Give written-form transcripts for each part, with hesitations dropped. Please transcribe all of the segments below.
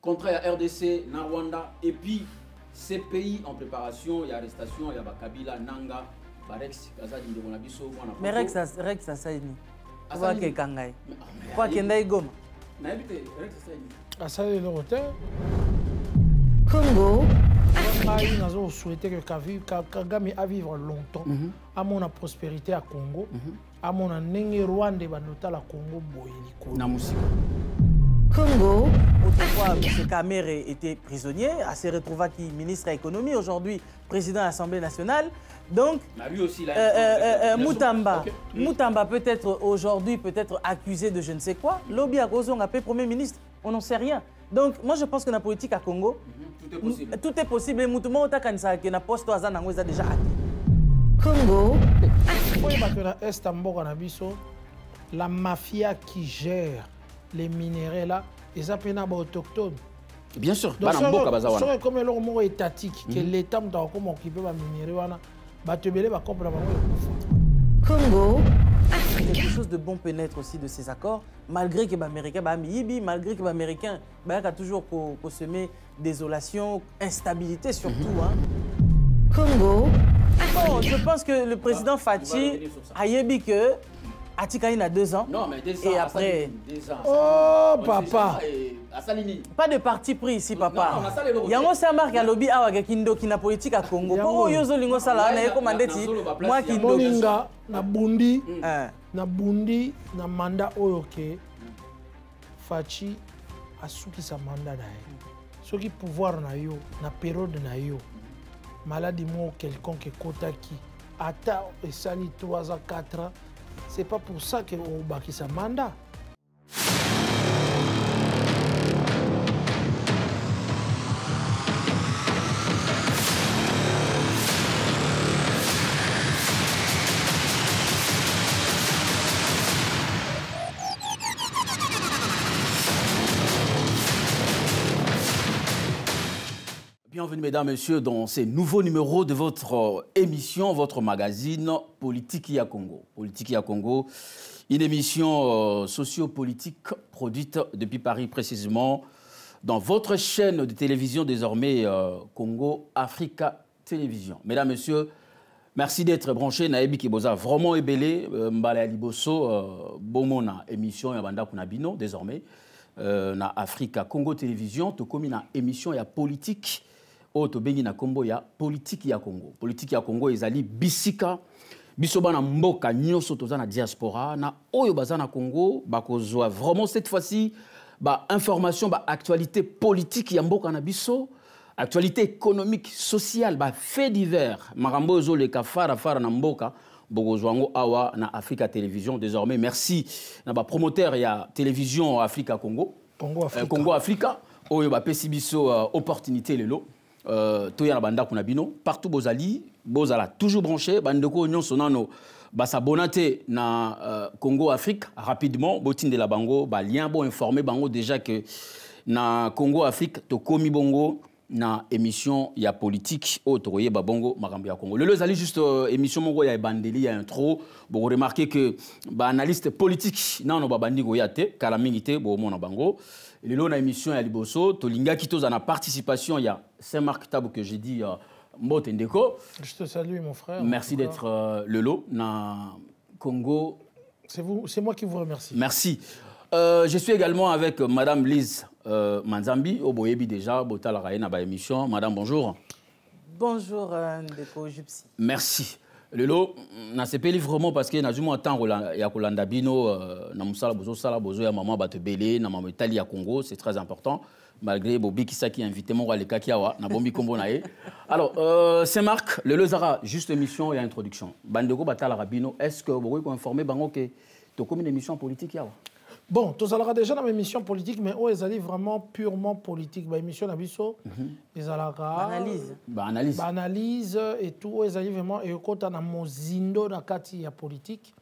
contrat à RDC, na Rwanda, et puis ces pays en préparation, il y a arrestation, il y a Kabila, Nanga, Rex, Kazadi, Ndemonabiso, mais Rex a saini. Quoi que Kangai. Quoi que Ndai Goma. Rex a saini. À le hôtel. Congo. Nous avons souhaité que Kagame a vivre longtemps. À mon prospérité à Congo. À mon Nenge Rwanda et la Congo Boyeli. Congo. Autrefois, M. Kamere était prisonnier, a se retrouvé qui ministre de l'économie, aujourd'hui président de l'Assemblée nationale. Donc, lui aussi, Moutamba, Moutamba peut-être aujourd'hui peut-être accusé de je ne sais quoi. Lobby à Gozon a fait premier ministre, on n'en sait rien. Donc, moi je pense que la politique à Congo, tout est possible. Et Moutoumo Otakansa qui n'a poste à Zanango est déjà acquis. Congo. La mafia qui gère les minéraux là, ils appellent autochtones. Bien sûr, donc c'est comme le mot étatique que l'État doit occuper les minéraux. Congo. Quelque chose de bon peut naître aussi de ces accords, malgré que les Américains, malgré que les Américains ont toujours semé désolation, instabilité surtout. Congo. Bon, je pense que le président Fachi a dit que Atikaïn a 2 ans. Non, mais 2 ans. Et après. Oh, papa. Pas de parti pris ici, papa. Il y a un Samar qui a lobby à Kindo qui n'a politique à Congo. Pour Yozo Lingo Sala, on a commandé moi qui Moninga, na Bundi, na mandat Oyoke, Fachi a souki sa mandat d'ailleurs. Ce qui pouvoir na yo, na période na yo, maladie mo quelconque kota qui ata et sali 3 ans, 4 ans. C'est pas pour ça qu'on a bâti sa mandat. Bienvenue, mesdames, messieurs, dans ces nouveaux numéros de votre émission, votre magazine Politique à Congo. Politique à Congo, une émission socio-politique produite depuis Paris précisément dans votre chaîne de télévision désormais Congo Africa Télévision. Mesdames, messieurs, merci d'être branchés. Naebi Kiboza vraiment ébélé. Mbala Liboso, Bomona émission Yabanda Kunabino désormais. Na Africa Congo Télévision, tout comme une émission ya politique. Oto bengi na Kombo ya politique ya Congo. Politique ya Congo ezali bisika bisoba na mboka nyoso toza na diaspora na oyo baza na Congo bakozwa vraiment cette fois-ci ba information ba actualité politique ya mboka na biso, actualité économique, sociale, ba fait divers. Marambo zo le kafara fara na mboka bokozwango awa na Africa Télévision désormais. Merci na ba promoteur ya télévision Africa Congo. Congo Africa oyo ba pesi biso opportunité lelo. Toya banda kuna bino partout bozali bozala toujours branché bandeko nyonso nano basabonate na Congo Afrique rapidement botinde la bango ba lien bon informer bango déjà que na Congo Afrique to komi bongo na émission ya politique otoye ba bongo makambo ya Congo le zali juste émission mongo ya bandeli ya intro bo remarquer que ba analyste politique nano ba bandiko ya te kala mingi te bo mona bango. Et là, on a une émission à Liboso, Tolinga Kito, en a participation, il y a Saint-Marc Tabou que j'ai dit, Mbotendeko. Je te salue, mon frère. Merci d'être le lot, na Congo. C'est moi qui vous remercie. Merci. Je suis également avec Madame Lise Manzambi, au Boyebi déjà, Botal Raïna, ba émission. Madame, bonjour. Bonjour, Ndeko Jupsi. Merci. Le lot, na sepeli vraiment parce que na jumo temps ya kolanda bino na musala bozo ya maman bate belé na maman Italie à Congo, c'est très important malgré Bobi Kisaki invité mon le kakiawa na bombi kombo nae. Alors Saint-Marc, le Lozara juste émission et introduction. Bandeko batala rabino, est-ce que vous pouvez informer bango que to comme une émission politique yawa? Bon, tout ça déjà dans l'émission politique, mais où ils allaient vraiment purement politique. Bah, émission d'Abisso, ils allaient analyse et tout. Ils allaient vraiment et quand on a mozindo na kati ya politique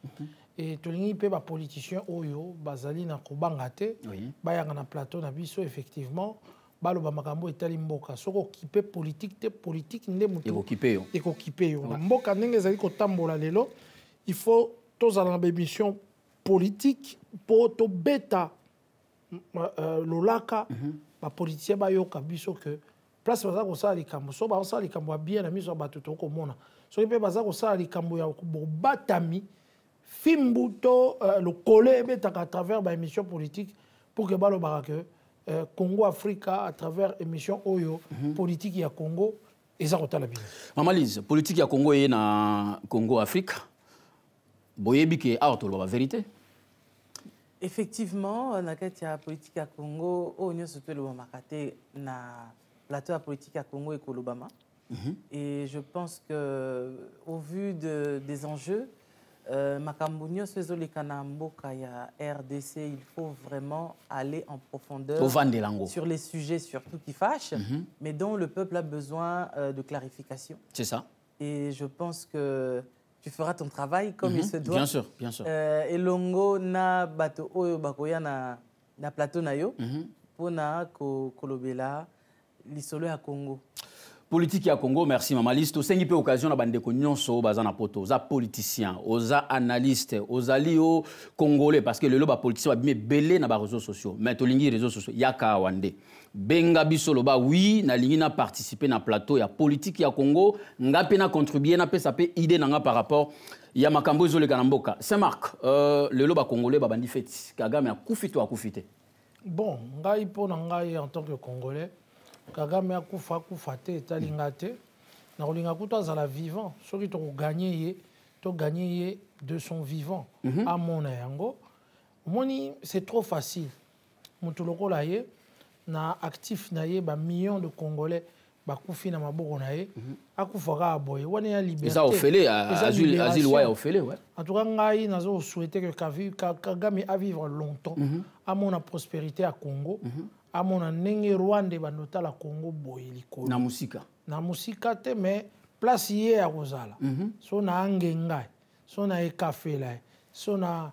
et tout le monde peut ba politicien oyo bazali na kobangate. Bah y a un plateau d'Abisso effectivement. Bah le bamakambo est allé mboka. Soko occupé politique te politique n'est mutu. Occupé yo. Mboka n'engé zali kotambola lelo. Il faut tous aller dans l'émission politique pour to beta lolaka les politiciens bayoka biso que place baza ko sala likambo so ba sala likambo bien na miso ba tuto ko mona so pe baza ko sala likambo ya batami fimbuto le collé betaka à travers ba émission politique pour que balo baraka Congo Africa à travers émission Oyo politique ya Congo eza kotala bien. Maman Lise, politique ya Congo et na Congo Afrique. Boyebi ke auto la vérité. Effectivement, na kati ya politique ya Congo, onyo soto le makate na plateau ya politique ya Congo et Kolobama. Et je pense que au vu des enjeux Makambunyo Sezolekana Mboka ya RDC, il faut vraiment aller en profondeur sur les sujets surtout qui fâchent, mais dont le peuple a besoin de clarification. C'est ça. Et je pense que tu feras ton travail comme il se doit. Bien sûr, bien sûr. Et longo na bato oyo bakoya na plateau na yo pour na kolobela lisolo ya Congo. Politique ya Congo, merci Maman Lise. Tout sengi pe occasion na bande ko nyonso baza na poto, za politicien, oza analyste, oza lio congolais parce que le loba politicien ba bimé belé na ba réseaux sociaux. Mais to lingi réseaux sociaux yaka wande. Benga biso loba oui na lingi na participer na plateau ya politique ya Congo, ngape na contribuer na pe ça peut idée na nga par rapport ya makambo ezole kana mboka. Saint-Marc, le loba congolais ba bandi feti. Kagame a kufito a kufite. Bon, ngai po na ngai en tant que congolais Kagame a kufa te talinga te na kolinga kuta zala vivant soki to gagner de son vivant à mon yango moni c'est trop facile mutu lokola ye na actif na ye ba millions de congolais ba kufi na maboko na ye akufaka aboye wana ya liberté ça ofele azil wa ofele ouais en tout cas ngai nazo souhaiter que Kagame a vivre longtemps à mon prospérité à Congo à mon ndenge Rwanda banota la Congo boyeli ko na musika te mais place hier ya kozala so na angenga so na ekafela so na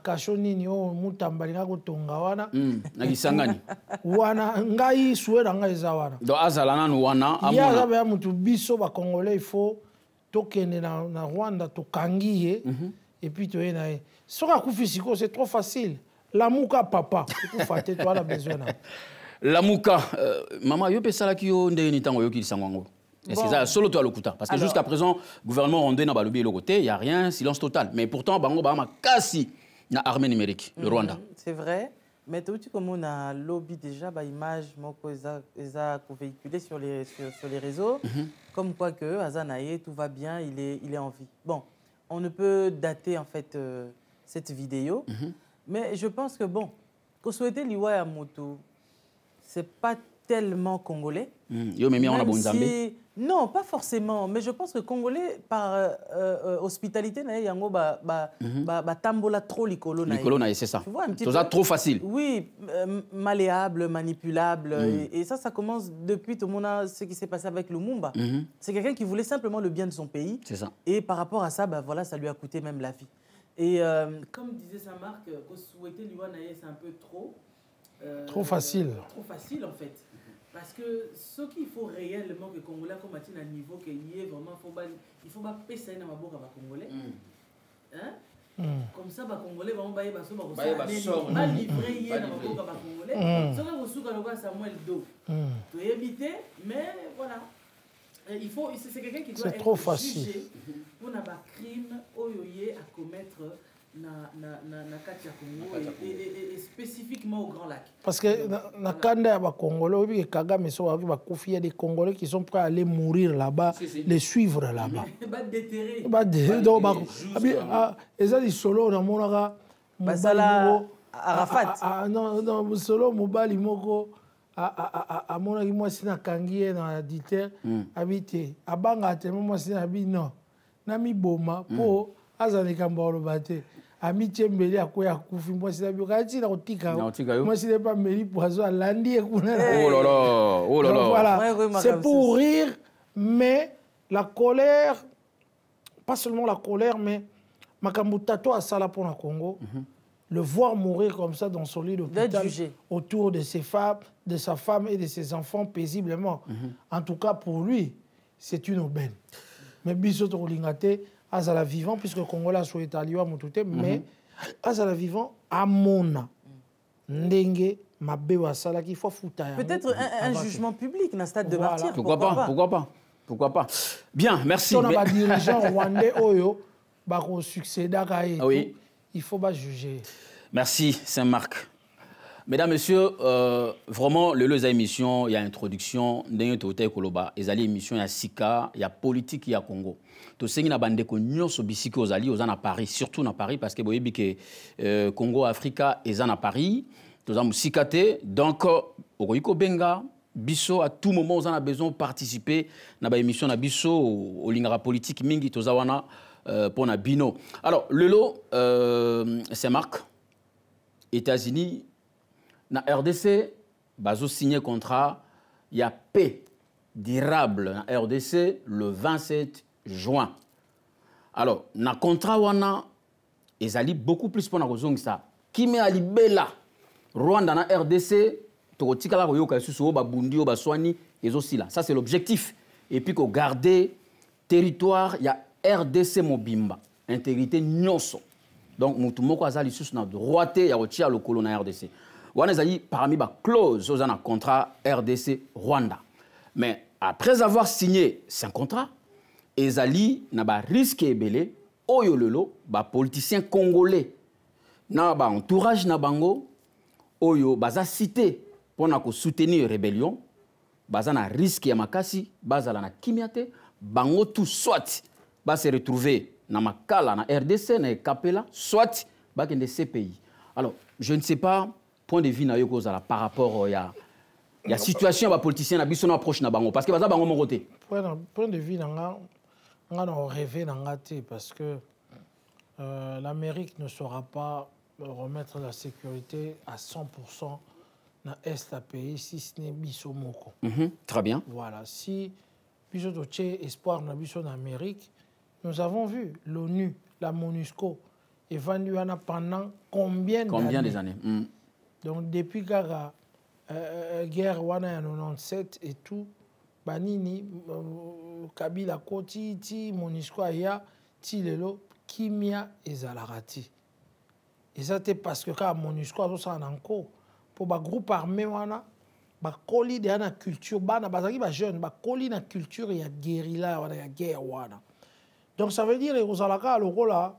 kashoni ni o mutamba linga kotonga wana na kisangani wana ngai suera ngai za wana do azala nanu wana amona ya ba mutu biso ba congolais il faut tokende na Rwanda tokangiye et puis to ena so ka kufisiko c'est trop facile. La mouka papa, tu toi la besoin. La mouka, maman, yo pesala ki yo ndeni tango yo ki sangwango. Est-ce que ça solo toi le kuta parce que jusqu'à présent gouvernement rwandais na balobi le côté, il y a rien, silence total. Mais pourtant bango ba ma kasi na armée numérique, le Rwanda. C'est vrai, mais tu comme on a lobby déjà ba image moko eza ko véhiculer sur les réseaux comme quoi que Azanaye tout va bien, il est en vie. Bon, on ne peut dater en fait cette vidéo. Mais je pense que bon, qu'on souhaitait l'Iwa à Moto, c'est pas tellement congolais. Non, pas forcément. Mais je pense que congolais par hospitalité, yango tambola trop l'icolo. C'est ça. C'est ça trop facile. Oui, malléable, manipulable. Et ça commence depuis tout le monde ce qui s'est passé avec Lumumba. C'est quelqu'un qui voulait simplement le bien de son pays. C'est ça. Et par rapport à ça, voilà, ça lui a coûté même la vie. Et comme disait Saint-Marc, souhaiter l'Iwanaye, c'est un peu trop facile. Trop facile en fait. Parce que ce qu'il faut réellement que les Congolais comme à un niveau qu'il y ait vraiment, il faut pas passer dans ma boca à Congolais. Hein? Comme ça, les Congolais vont pas livrer dans ma boca à Congolais. Ce que vous souhaitez, Samuel Do. Tu es évité, mais voilà. Il faut, c'est quelqu'un qui doit être jugé pour un crime à commettre na Katia Congo et spécifiquement au Grand Lac. Parce que na Kanda ya Congolais, il Kagame y a des Congolais qui sont prêts à aller mourir là-bas, les suivre là-bas. Ba déterrer. Ba donc ezali solo na monaka basala Arafat. Non solo mobali moko a mon ami moi si na kangie na diter habité abanga te moi si na bi non na mi boma po azali kambolo bate ami tembeli akoya kufi moi si na bi kati na kotika moi si n'est pas meli poison alandi ekuna oh là là voilà c'est pour rire mais la colère pas seulement la colère mais makambo tato asala pour na Congo le voir mourir comme ça dans son lit d'hôpital autour de ses femmes, de sa femme et de ses enfants paisiblement. En tout cas, pour lui, c'est une aubaine. Mais Bissot Rolingate, Azala vivant, puisque le Congolais a souhaité allier à Moutouté, mais Azala vivant, à Mona, Ndenge, il faut foutre. Peut-être un jugement public dans le stade de martyr. Pourquoi pas. Bien, merci. On a des dirigeants rwandais qui succédent à il faut pas juger. Merci, Saint-Marc. Mesdames, Messieurs, vraiment, le émission, il y a introduction, il y a émission, il y a Sika, il y a politique, il y a Congo. Tout ce qui est bandé que nous sommes à Paris, surtout à Paris, parce que vous voyez que Congo, Africa, ils sont à Paris. Nous sommes Sikate, donc, au Benga, Bisso, à tout moment, on a besoin de participer à l'émission de Bisso, au Lingara politique, Mingi, Tozawana, pour na Bino. Alors, le lot, c'est Marc, États-Unis, na RDC, bazo signé contrat, il y a paix durable na RDC le 27 juin. Alors, na contrat wana, ils allaient beaucoup plus pour na raison que ça. Qui met ali bela Rwanda na RDC, tokotikala koyoka susu ba bundi ba swani et aussi là. Ça c'est l'objectif. Et puis ko garder territoire, il y a RDC Mobimba, intégrité nyonso. Donc mutu moko azali susu na droité ya kotia le colon na RDC. Wana ezali parmi ba clause aux un contrat RDC Rwanda. Mais après avoir signé ce contrat, ezali na ba risque ebele oyo lelo ba politiciens congolais na ba entourage na bango oyo baza cité pour na ko soutenir rébellion baza na risque ya makasi bazala na kimiate bango tout soit ba se retrouver na makala na RDC na Kapela soit ba kende CPI. Alors je ne sais pas point de vue na yo kozala par rapport ya situation ba politicien na biso na approche na bango parce que baza bango mon côté point de vue na nga na rêver na ngate parce que l'Amérique ne saura pas remettre la sécurité à 100% dans l'Est pays si ce n'est biso moko. Très bien. Voilà, si biso doche espoir na biso en Amérique, nous avons vu l'ONU, la MONUSCO évalué pendant combien des années. Donc depuis la guerre wana en 97 et tout, banini Kabila Koti ti MONUSCO aya ti lelo kimia ezalarati. Et ça c'est parce que quand MONUSCO a ça encore pour ba groupe armé wana ba koli de na culture bana bazaki ba jeune ba koli na culture ya guérilla wana ya guerre wana. Donc ça veut dire que zalaka le rôle là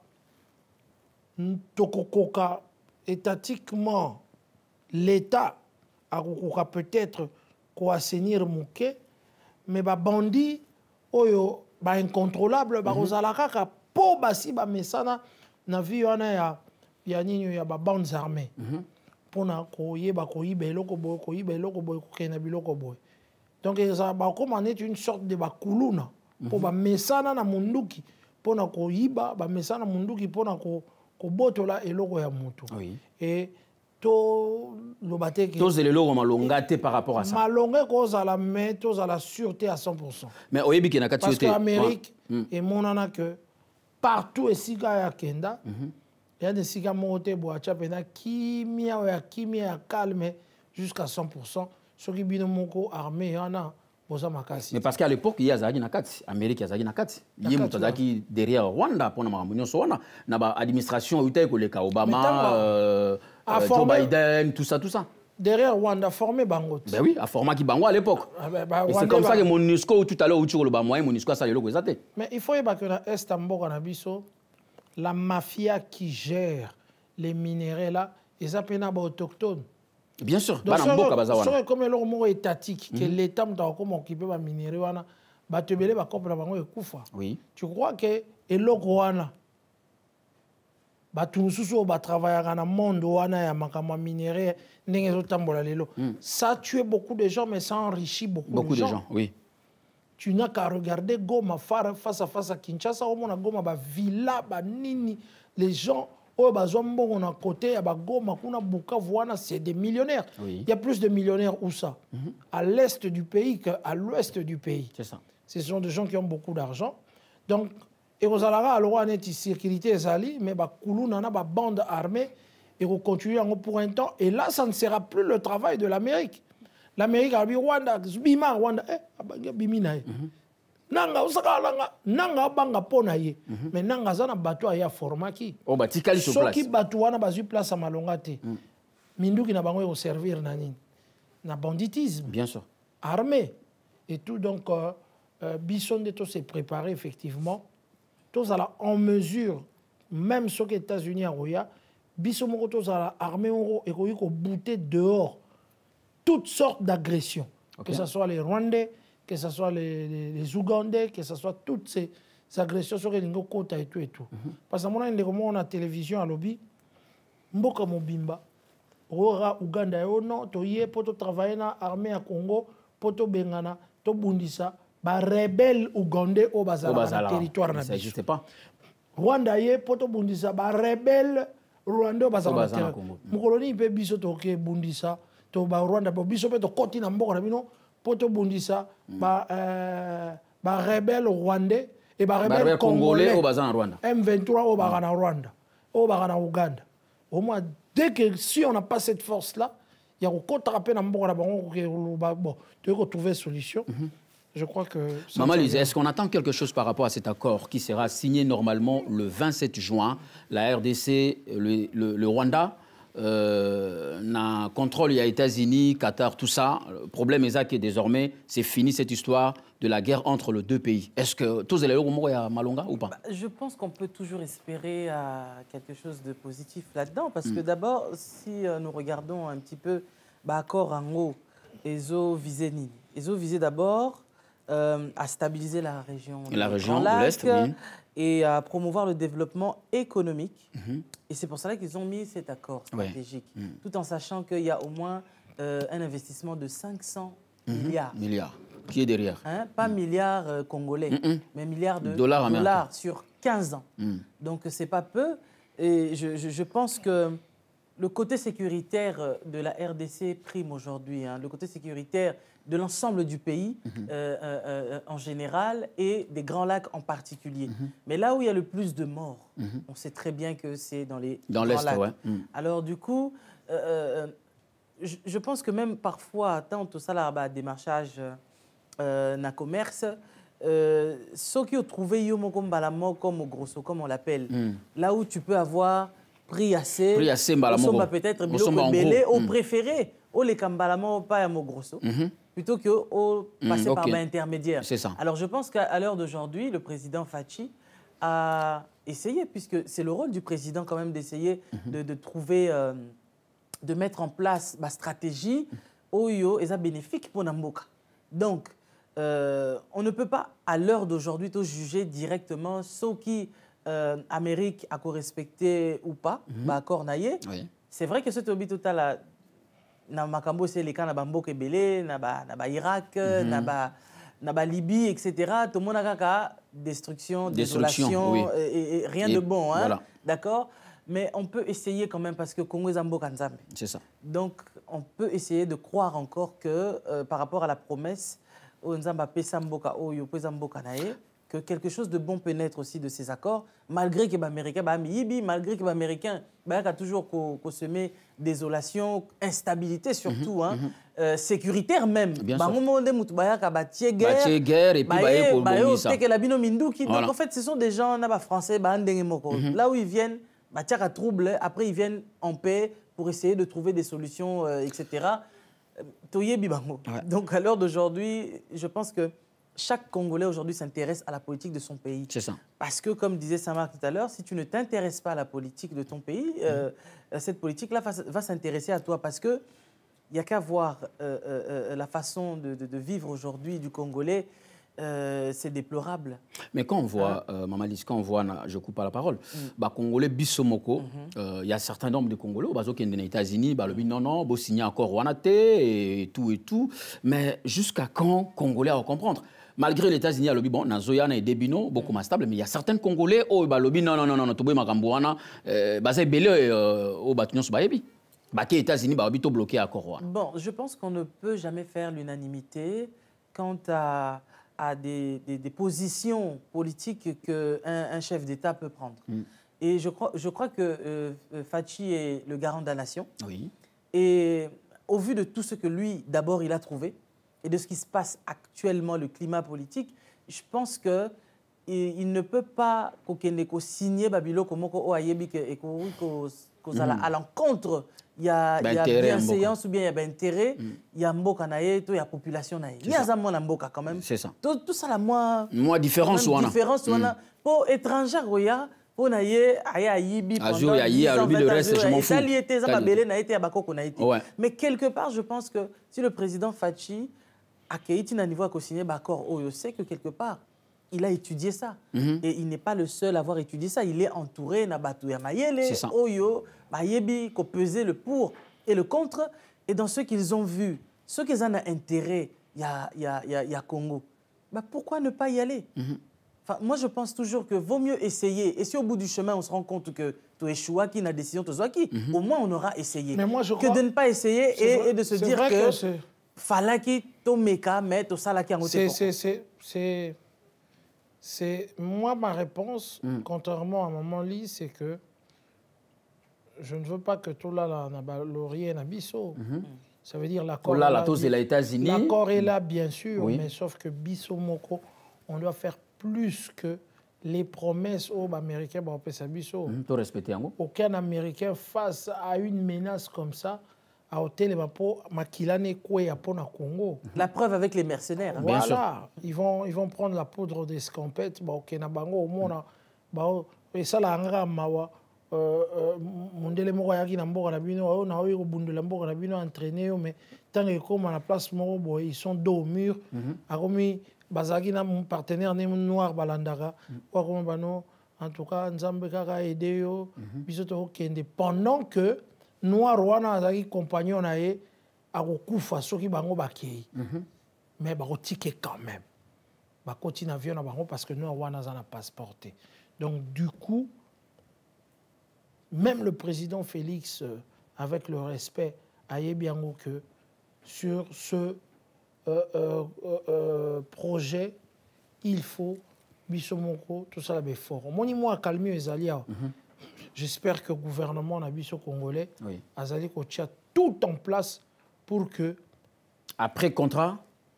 tokokoka étatiquement l'état a peut-être ko assainir mouké mais ba bandi oyo ba incontrôlable ba zalaka ka po basi ba mesana na vie wana ya nini ya ba bandes armées pona koyeba koyiba eloko boy kokena biloko boy donc ça ba comme est une sorte de bakuluna pour ba mesana na munduki pona koyiba ba mesana munduki pona ko botola eloko ya mutu et to lobate ki to zelelo malonga te par rapport à ça malonga ko za la mettre za la sûreté à 100%. Mais oyebi ki na kati parce que l'Amérique et monana que partout et sika ya kenda il y a des sika moté boacha pena kimia ya calme jusqu'à 100%. Ce qui bino moko armé yana boza makasi. Mais parce qu'à l'époque il y a zaki na kati Amérique ya zaki na kati yemu tazaki derrière Rwanda pona mamunyo so wana na ba administration utay ko leka Obama Joe Biden tout ça derrière Rwanda formé bango. Ben oui, a formé qui bango à l'époque. Et c'est comme ça que MONUSCO tout à l'heure où tu le ba moyen MONUSCO ça le logo exacté. Mais il faut que na est mboka na biso la mafia qui gère les minéraux là, ils appellent les autochtones. Bien sûr. Donc, c'est comme le mot étatique, que l'État m'a occupé les minéraux, oui. Tu crois que l'Ogroana, travailler dans le monde où il y a des minéraux, ça a tué beaucoup de gens, mais ça a enrichi beaucoup de gens. Oui. Tu n'as qu'à regarder Goma face à face à Kinshasa, on a Goma, villa, nini, les gens, on a côté, Goma, c'est des millionnaires. Oui. Il y a plus de millionnaires où ça à l'est du pays qu'à l'ouest du pays. C'est ça. Ce sont des gens qui ont beaucoup d'argent. Donc, et vous allez alors on est sécurité zali, mais Koulou nana bande armée et on continue pour un temps. Et là, ça ne sera plus le travail de l'Amérique. L'Amérique a dit Rwanda, Rwanda, bimina. Nanga usakalanga, nanga banga pona ye. Mais nanga zana bateau aya format qui. Oh bah tikali sur place. Ceux qui bateau wana bazu place à malongate. Mindouki n'a pas servir na banditisme. Bien sûr. Armé. Et tout, donc, Bisson de tout s'est préparé, effectivement. Tous en mesure, même ceux qui sont aux États-Unis, Bisson tous armé et qu'on bouté dehors toutes sortes d'agressions. Okay. Que ce soit les Rwandais, que ce soit les Ougandais, que ce soit toutes ces agressions sur les côtes et tout et tout. Parce que moi, on a la télévision à lobby, Mboka Mobimba, Rora, Ouganda, non, Toye, Poto travailler dans l'armée à Congo, Poto Bengana, To Bundisa, ba rebelle ougandais au bazala territoire na. Ça n'existe pas. Rwanda ye poto Bundisa, ba rebelle Rwanda au bazala territoire. Mon colonie peut biso toke Bundisa. Rwanda biso pe to koti na mboka na bino poto bundisa ba rebelle rwandais et ba rebelle congolais au bazan Rwanda M23 au bazan Rwanda au bazan Ouganda. Au moins dès que si on n'a pas cette force là il y a encore trapper na mboka na bango bon tu veux trouver solution. Je crois que Maman Lise, est-ce qu'on attend quelque chose par rapport à cet accord qui sera signé normalement le 27 juin, la RDC, le Rwanda na contrôle il y a États-Unis, Qatar, tout ça. Le problème est que désormais, c'est fini cette histoire de la guerre entre les deux pays. Est-ce que tous les euros à Malonga ou pas? Je pense qu'on peut toujours espérer à quelque chose de positif là-dedans, parce que d'abord, si nous regardons un petit peu l'accord en haut, ESO visait Nini. ESO visait d'abord à stabiliser la région de l'Est, oui. Et à promouvoir le développement économique. Et c'est pour cela qu'ils ont mis cet accord stratégique, tout en sachant qu'il y a au moins un investissement de 500 milliards. Qui est derrière? Pas milliards congolais, mais milliards de dollars sur 15 ans. Donc c'est pas peu. Et je pense que le côté sécuritaire de la RDC prime aujourd'hui, le côté sécuritaire de l'ensemble du pays en général et des Grands Lacs en particulier. Mais là où il y a le plus de morts, on sait très bien que c'est dans les Grands Lacs. Ouais. Alors du coup, je pense que même parfois, tant tout ça là, démarchage na commerce, ceux qui ont trouvé Yomo comme Balamo, comme au Grosso, comme on l'appelle, là où tu peux avoir prix assez peut-être belé au préféré, au les Kambalamo, pas à Mogrosso, plutôt que au passer par l'intermédiaire. C'est ça. Alors je pense qu'à l'heure d'aujourd'hui, le président Fachi a essayé, puisque c'est le rôle du président quand même d'essayer de trouver, de mettre en place ma stratégie Oyo et ça bénéfique pour Namboka. Donc, on ne peut pas à l'heure d'aujourd'hui juger directement ceux qui Amérique a respecté ou pas, accord naïe. C'est vrai que ce tobi total na makambo c'est les cas na Bamboke Belé, na Irak, na Libye, etc. Tout le monde a destruction, désolation et rien de bon, hein? Voilà. D'accord. Mais on peut essayer quand même parce que Congo est Mboka Nzambe. C'est ça. Donc on peut essayer de croire encore que par rapport à la promesse au Nzamba pesa Mboka Oyo pesa Mboka naïe, que quelque chose de bon peut naître aussi de ces accords, malgré que les Américains, malgré que les Américains ont toujours semé désolation, instabilité surtout, sécuritaire même. Bien sûr. Guerre et puis donc en fait, ce sont des gens français, là où ils viennent, trouble, après ils viennent en paix pour essayer de trouver des solutions, etc. Donc à l'heure d'aujourd'hui, je pense que chaque Congolais aujourd'hui s'intéresse à la politique de son pays. C'est ça. Parce que, comme disait Saint-Marc tout à l'heure, si tu ne t'intéresses pas à la politique de ton pays, cette politique-là va s'intéresser à toi. Parce qu'il n'y a qu'à voir la façon de vivre aujourd'hui du Congolais, c'est déplorable. Mais quand on voit, Maman Lise, quand on voit, je coupe pas la parole, Congolais Bissomoko, il y a un certain nombre de Congolais, qui sont aux États-Unis, non, ils signent encore Wanate et tout. Mais jusqu'à quand Congolais à comprendre? Malgré les États-Unis, il y a Nazoyana et Debino, beaucoup moins stable, mais il y a certains Congolais qui ont dit non, tout le monde est belé au bâtiment sur Bayebi. Les États-Unis sont bloqués à Coroa. Bon, je pense qu'on ne peut jamais faire l'unanimité quant à des positions politiques qu'un chef d'État peut prendre. Et je crois que Fachi est le garant de la nation. Oui. Et au vu de tout ce que lui, d'abord, il a trouvé, et de ce qui se passe actuellement, le climat politique, je pense qu'il ne peut pas signer Babilo comme Oayebi à l'encontre, il y a bienséance ou bien il y a intérêt, il y a mboka na ye, il y a population na ye. Il y a moins mboka quand même. C'est ça. Tout ça la moins différence pour étranger roya pour na ye aya yibi pendant 10 ans, le reste je m'en fous. Mais quelque part je pense que si le président Fachi a accueilli un niveau à co-signer d'accord, je sais que quelque part il a étudié ça. Et il n'est pas le seul à avoir étudié ça. Il est entouré na Batouya Mayele, Oyo, Bayebi, qui pesait le pour et le contre. Et dans ce qu'ils ont vu, ceux qui en ont intérêt, il y a Congo. Bah, pourquoi ne pas y aller? Enfin, moi, je pense toujours que vaut mieux essayer. Et si au bout du chemin, on se rend compte que tu échoues, qui n'a décision, au moins on aura essayé. Mais moi, je crois... Que de ne pas essayer et de se dire que fallait qu'il tomeka mette au salaki en c'est moi ma réponse, contrairement à Maman Lee, c'est que je ne veux pas que tout là laurier n'abisso. Ça veut dire l'accord. L'accord est là, bien sûr, mais sauf que bisso moko, on doit faire plus que les promesses aux Américains. Aucun Américain face à une menace comme ça. La preuve avec les mercenaires. Voilà, ils vont prendre la poudre d'escampette. Et ça, la mawa. Mondele moko yaki na mboka na bino na oyo bundela mboka na bino entraîner mais tant que comme à la place moko ils sont dos au mur akomi bazaki na mon partenaire noir balandaka comme bano en tout cas nzambe kaka aider yo biso to kende pendant que noir wana azaki compagnon na ye akokufa soki bango bakei mais bakotike quand même bakoti na avion na bango parce que noir wana za na passeporté. Donc du coup même le président Félix, avec le respect, a dit bien que sur ce projet, il faut Bissomoko, tout ça là fort. Moi, à calmer les alliés. J'espère que le gouvernement na biso congolais a tout en place pour que après contrat,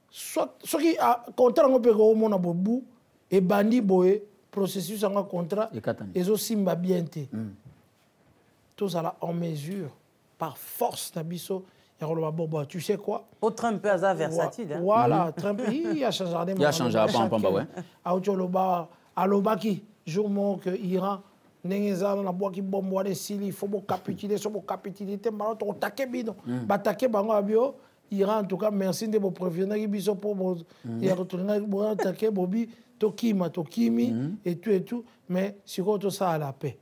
soit ce qui a contrat on peut au monde à bout et bandi boé processus en contrat et aussi mbabienté. Tout ça là en mesure, par force, Nabiso, tu sais quoi? Au Trump est versatile. Voilà, Trump, il a changé. Il a changé, Alobaki, jour mon que Iran, Nengezan, la boîte qui bombe, il faut capituler, il faut capituler, on attaque bidon, attaquer Bango Abio, Iran, en tout cas, merci de vous prévenir, Biso pour y retourner, attaquer Bobby, Tokimi, et tout, mais si tout ça à la paix.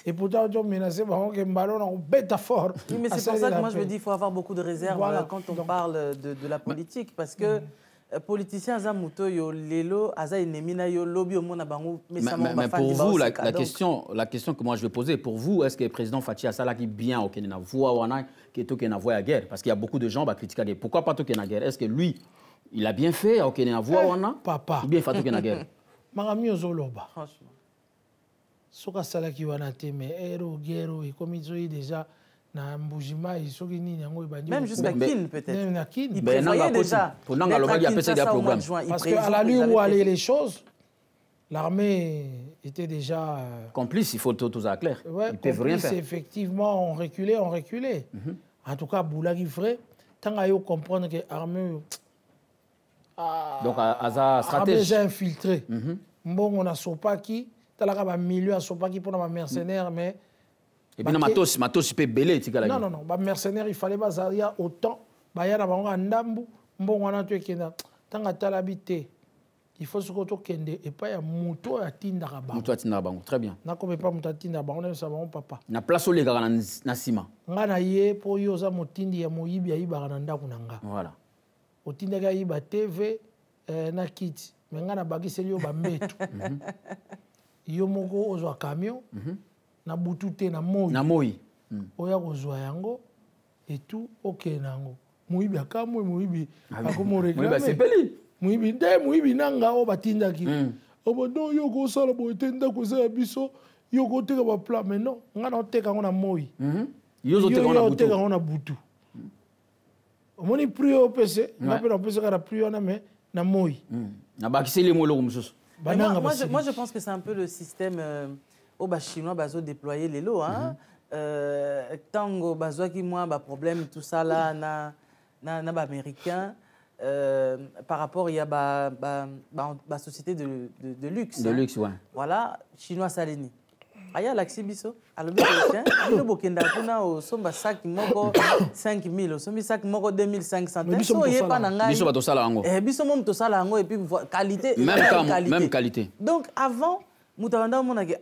Et pourtant, on menacé que ballon en bête fort. Oui, mais c'est pour ça que moi je me dis qu'il faut avoir beaucoup de réserve quand on parle de la politique. Parce que politiciens, mais pour vous, la question que moi je vais poser, pour vous, est-ce que le président Fachi Assala qui bien au Kenya voit la guerre? Parce qu'il y a beaucoup de gens qui critiquent la guerre. Pourquoi pas la guerre? Est-ce que lui, il a bien fait au Kenya voit Papa. Il bien fait la guerre. Marami Ozoloba. Franchement. Soka sala ki wana te mais héros guerre et comme ils ont déjà na mbujima ils sont ni yango bandi même jusqu'à Kin peut-être même na Kin il prévoyait déjà pour nanga loba il y a peut-être des programmes parce que à la lieu où allaient les choses l'armée était déjà complice, il faut tout ça clair. Ils peuvent rien faire. Effectivement on reculait en tout cas Boulagi frère tant à yo comprendre que l'armée donc à stratégie déjà infiltré bon on a Sopaki talaka milieu à Sopaki pour les mercenaires mais et puis matos peut belé non ba mercenaires il fallait bazaria autant ba ya na bango ndambu mbongo wana to ekenda tanga talabité il faut se koto kende et pas ya muto atindaka bango très bien na comme pas muto atinda bango na sa bango papa na place o lega na sima ngana ye po yo za motindi ya moyibi ayiba na ndaku nanga voilà otinda ga yiba TV na kit mais ngana bagiseli yo ba metu yo moko ozwa camion na butute na moi oya kozwa yango et tout ok nango muibi akamwe muibi akomo réclamer muibi nanga o batindaki obodo yo ko sala bo tenda ko za biso yo ko teka ba plat mais non ngana oteka ngona moi yo teka ngona butu omoni prio pese na pena pese kara prio na mais na moi na bakiseli mo lo mususu. Moi, je pense que c'est un peu le système au Chinois bazo déployer les lots. tango bazwa qui moi ba problème tout ça là na ba américain par rapport il y a ba société de luxe. De luxe, ouais. Voilà, chinois Saleni. Aya l'axi biso, alors bien le bokenda kuna au somba sac moko 5000, au sombi sac moko 2500. Biso yé pas nanga. Biso ba to sala ngo. Biso mom to sala ngo et puis qualité même qualité. Donc avant Moutawanda mona que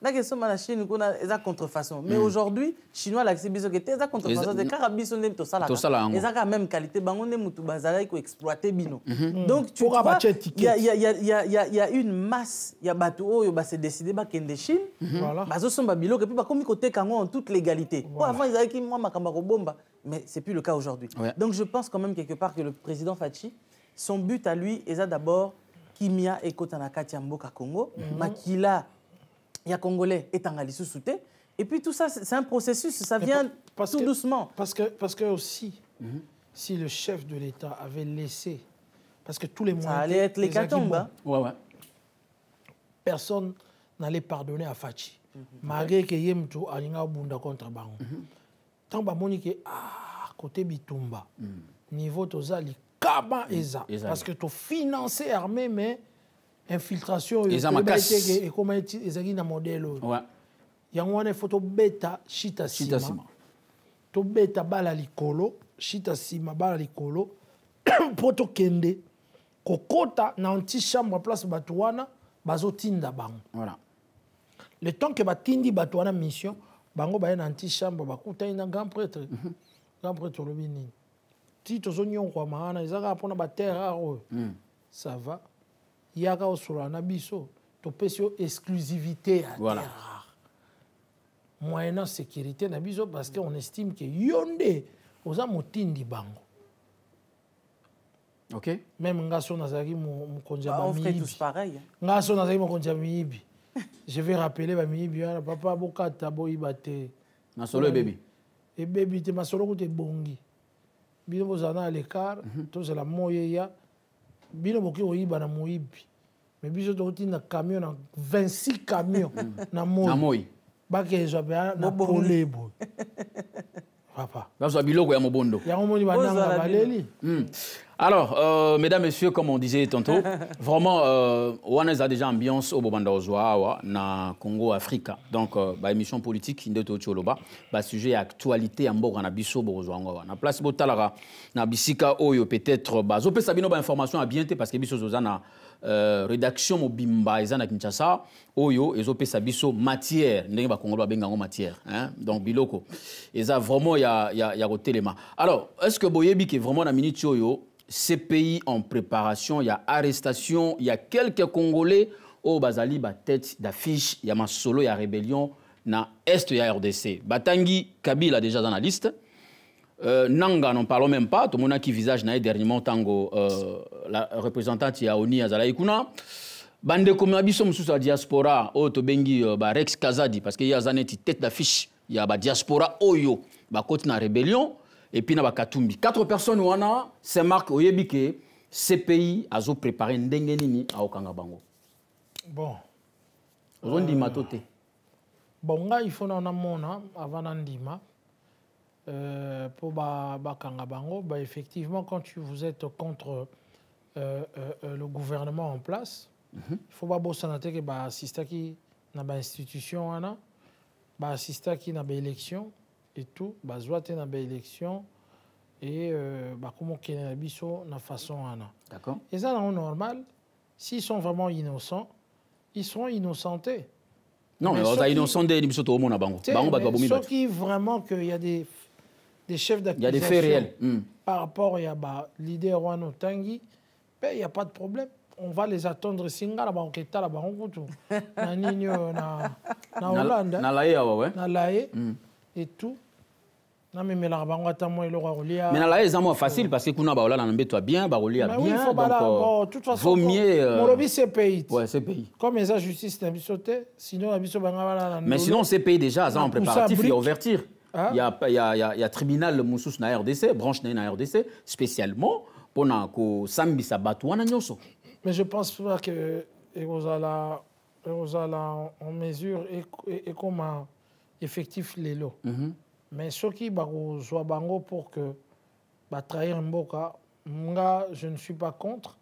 là que somba la Chine kuna eza contrefaçon. Mais aujourd'hui, chinois l'axi biso que eza contrefaçon de karabiso ndem to sala. Eza ka même qualité bango ndem mutu bazala ko exploiter bino. Donc tu vois il y a une masse, il y a bato oyo ba se décider ba kende Chine. Voilà. Bazo somba bilo que puis ba komi côté kango en toute légalité. Avant ils avaient qui moi makamba ko bomba, mais c'est plus le cas aujourd'hui. Donc je pense quand même quelque part que le président Fachi, son but à lui est d'abord Kimia et Kotanakati Mboka Congo, Makila, il y a Congolais et Tangalisu Souté. Et puis tout ça, c'est un processus, ça vient tout doucement. Parce que aussi, si le chef de l'État avait laissé, parce que tous les moyens... Ça allait être l'hécatombe. Ouais. Personne n'allait pardonner à Fachi. Malgré que Yemtou a une bunda contre Bango. Tant que Monique côté Bitumba, niveau Tozali, Kaba Eza. Parce que tu finances l'armée, mais infiltration, et comment ils ont modèle. Il y a une photo bêta, chita sima. To bêta bala likolo, chita sima bala likolo, poto kende, kokota na anti-chambre place Batouana, bazo tinda bango. Voilà. Le temps que batindi Batouana mission, bango ba na anti-chambre, bakuta ina grand prêtre. Grand prêtre le bini. Si tu as quoi maana izaka pona ba terre rare ça va yaka osura na biso to pesio exclusivité à terre rare moyenne sécurité na biso parce que on estime que yonde oza motindi bango. OK, même ngaso nazaki mon konja ba on fait tous pareil. Ngaso nazaki mon konja mibi. Je vais rappeler ba mibi papa bokata boyibate na solo baby et baby te masolo ko te bongi. Bino bozana à l'écart, tous la moyeya. Bino boki oyiba na moyibi. Mais biso toti na camion na 26 camions na moyi. Na moyi. Bake ezwa na polebo. Papa. Bazo biloko ya mobondo. Ya moni bananga baleli. Alors, mesdames, messieurs, comme on disait tantôt, vraiment, on a déjà ambiance au Bobanda Ozoa, na Congo, Africa. Donc, émission politique, Indeto Choloba, sujet actualité en Boga, na Bisso, Bozoa, na place Botalara, na Bisika, Oyo, peut-être, Zopé Sabino, information à bien, parce que Bisso Zozana, rédaction Mobimba, Ezana Kinshasa, Oyo, et Zopé Sabiso, matière, Nenga Congo, Bengango, matière. Donc, Biloko. Et ça, vraiment, il y a au téléma. Alors, est-ce que Boyebi, qui est vraiment la minute Oyo, ces pays en préparation, il y a arrestation, il y a quelques Congolais au Bazali, tête d'affiche, il y a ma solo, il y a rébellion, na Est, il y a RDC. Batangi, Kabila déjà dans la liste. Nanga, n'en parlons même pas. Tout le monde qui visage n'a dernièrement tango la représentante Yaoni Azalaïkuna. Bande comme abisso sous la diaspora, Tobengi, Rex Kazadi, parce qu'il y a Zanetti tête d'affiche, il y a diaspora Oyo, côté na rébellion. Et puis, il y a 4 personnes, c'est marqué au Yébike, ces pays ont préparé un dengenini à Okangabango. Bon. On dit matote. Bon, il faut en amona avant d'andima. Pour Bakangabango, effectivement, quand vous êtes contre le gouvernement en place, il faut pas bosser que assister qui na institution, assister qui na élection. Et tout, bazoate na ba élection et comment qu'il y a biso na façon ana. D'accord. Et ça c'est normal. S'ils sont vraiment innocents, ils seront innocentés. Non, mais ils sont innocents des biso to mona bango. Bango ba bomi. Sauf qui vraiment qu'il y a des chefs d'accusation. Il y a des faits réels. Par rapport il y a leader Wano Tangi, il y a pas de problème. On va les attendre singa la banqueta la bango tout. Na ninyo na Hollande. Na laé ouais. Na laé et tout. Mais la là, c'est facile parce que kuna baola na mbeto bien, baolia bien. Oui, donc toute façon, vaut mieux Morobi c'est pays. Ouais, c'est pays. Comme les justice n'a sauté, sinon la biso banga. Mais sinon c'est pays déjà en préparatif, il y a ouverture. Il y a tribunal Moussous na RDC, branche na RDC spécialement pour na ko sambisa batwana nyoso. Mais je pense pas que Ozala en mesure et comment effectif lelo. Mais ceux qui sont bango pour que trahir Mboka, moi je ne suis pas contre,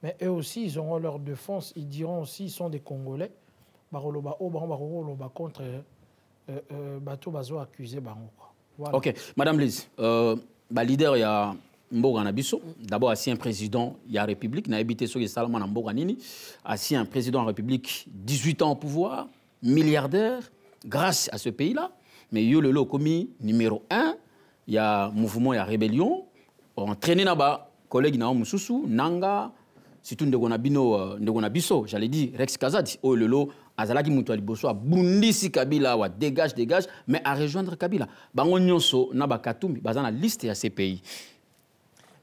mais eux aussi ils auront leur défense, ils diront aussi ils sont des Congolais. Contre bateau bazo accusé bango. Voilà. Ok, Madame Lise, leader il y a Mboga Nabiso, d'abord ancien président il y a République, n'a habité sur les Salman en Mboga Nini, ancien président en République, 18 ans au pouvoir, milliardaire, grâce à ce pays-là. Mais il y a le lot commis numéro 1, il y a mouvement, il y a rébellion, entraîné là-bas, collègue Naom Moussoussou, Nanga, surtout Ndegonabiso, j'allais dire Rex Kazadi, oh le lot, Azalaki Moutoua Liboso, Bundisi Kabila, dégage, mais à rejoindre Kabila. Bango Nyonso, Naba Katoumi, bazana liste à ces pays.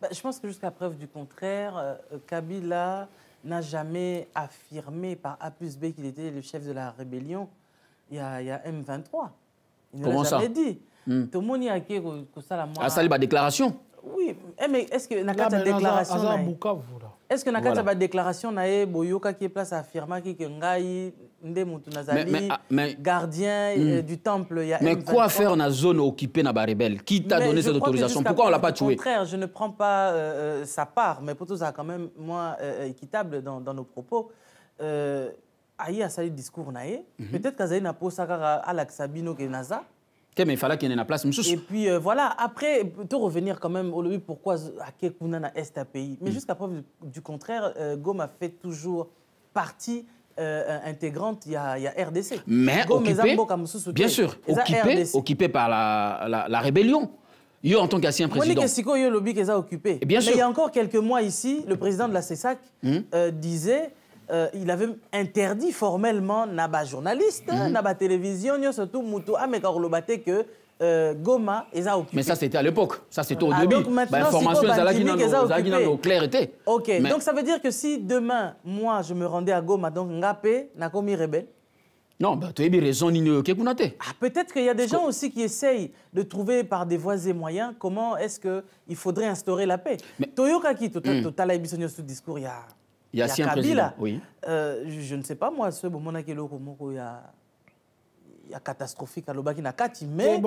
Je pense que jusqu'à preuve du contraire, Kabila n'a jamais affirmé par A plus B qu'il était le chef de la rébellion. Il y a M23. Il ne l'a jamais dit. Tout le monde y a que ça. Ah, ça, c'est la déclaration. Oui, mais est-ce que n'a pas déclaration? Est-ce que n'a pas déclaration na boyoka qui est place à affirmer que ngai ndemutu nazali gardien du temple? Mais quoi faire dans la zone occupée na ba rebelle? Qui t'a donné cette autorisation? Pourquoi on l'a pas tué? Au contraire, je ne prends pas sa part, mais pour tout ça quand même moi équitable dans nos propos. Aïe a sali discours naé. Peut-être qu'Azaï n'a pas ça à l'Axabino que Naza. Mais il fallait qu'il y ait une place. Et puis voilà, après, peut revenir quand même au début pourquoi Akekuna na est un pays. Mais jusqu'à preuve du contraire, Goma fait toujours partie intégrante, il y a RDC. Mais occupé, bien sûr, occupé par la rébellion. Yo en tant qu'ancien président. Mais il y a encore quelques mois ici, le président de la CESAC disait... il avait interdit formellement Naba journaliste, Naba télévision, surtout Moutou Amekarolobate que Goma est occupé. Mais ça c'était à l'époque, ça c'était au début. L'information est au clair était. Ok, donc ça veut dire que si demain, moi je me rendais à Goma, donc Ngapé n'a commis rebelle. Non, tu as raison, peut-être qu'il y a des gens aussi qui essayent de trouver par des voies et moyens comment est-ce qu'il faudrait instaurer la paix. Toyoka qui, tout à l'heure, ce discours, il y a Kabila, oui. Je ne sais pas, moi, ce moment il y a catastrophique à l'Obaki Nakati, mais...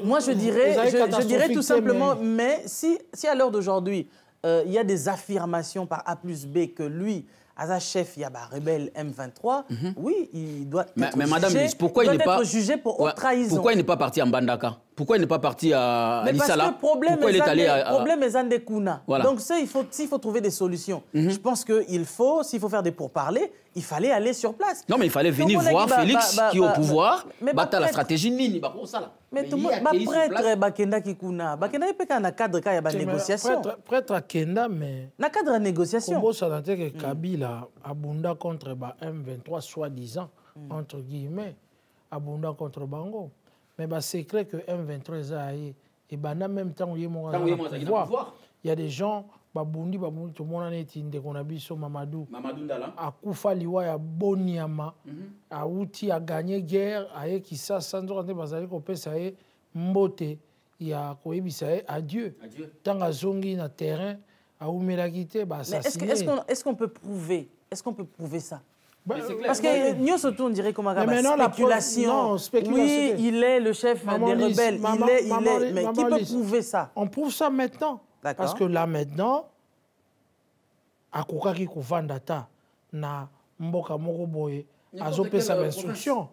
moi, je dirais tout simplement, mais si à l'heure d'aujourd'hui, il y a des affirmations par A plus B que lui, à chef, il y a rebelle M23, oui, il doit être mais jugé, Madame Lise, pourquoi il n'est pas jugé pour haute trahison. Pourquoi il n'est pas parti en Bandaka? Pourquoi il n'est pas parti à Lissala? Pourquoi il est allé à... problème est Zandekuna. Voilà. Donc s'il faut trouver des solutions. Je pense qu'il faut, s'il faut faire des pourparlers, il fallait aller sur place. Non, mais il fallait venir voir Félix qui est au pouvoir, battre la stratégie Nini. Mais tout le monde, prêtre Bakenda Kikuna, Bakenda il peut qu'il y ait un cadre de négociation. Prêtre Kenda, mais... Un cadre de négociation. Comment ça n'a que Kabila abunda contre M23, soi-disant, entre guillemets, abunda contre Bango. Mais c'est clair que M23 et en même temps, il y a des gens, tout le monde a été Mamadou Ndala, a Koufa Liwa, a Boniama, a Outi, a gagné guerre, a Kissa, Sandro, a Mbote, il y a adieu. Tant que Zongi na terrain, a Oumelagite, est-ce qu'on peut prouver ça? Parce que nous surtout on dirait comme spéculation. Oui, il est le chef des rebelles. Mais qui peut prouver ça? On prouve ça maintenant. Parce que là maintenant, à Kokaki Kouvandata, na Mboka Moroboye, a zopé sa instruction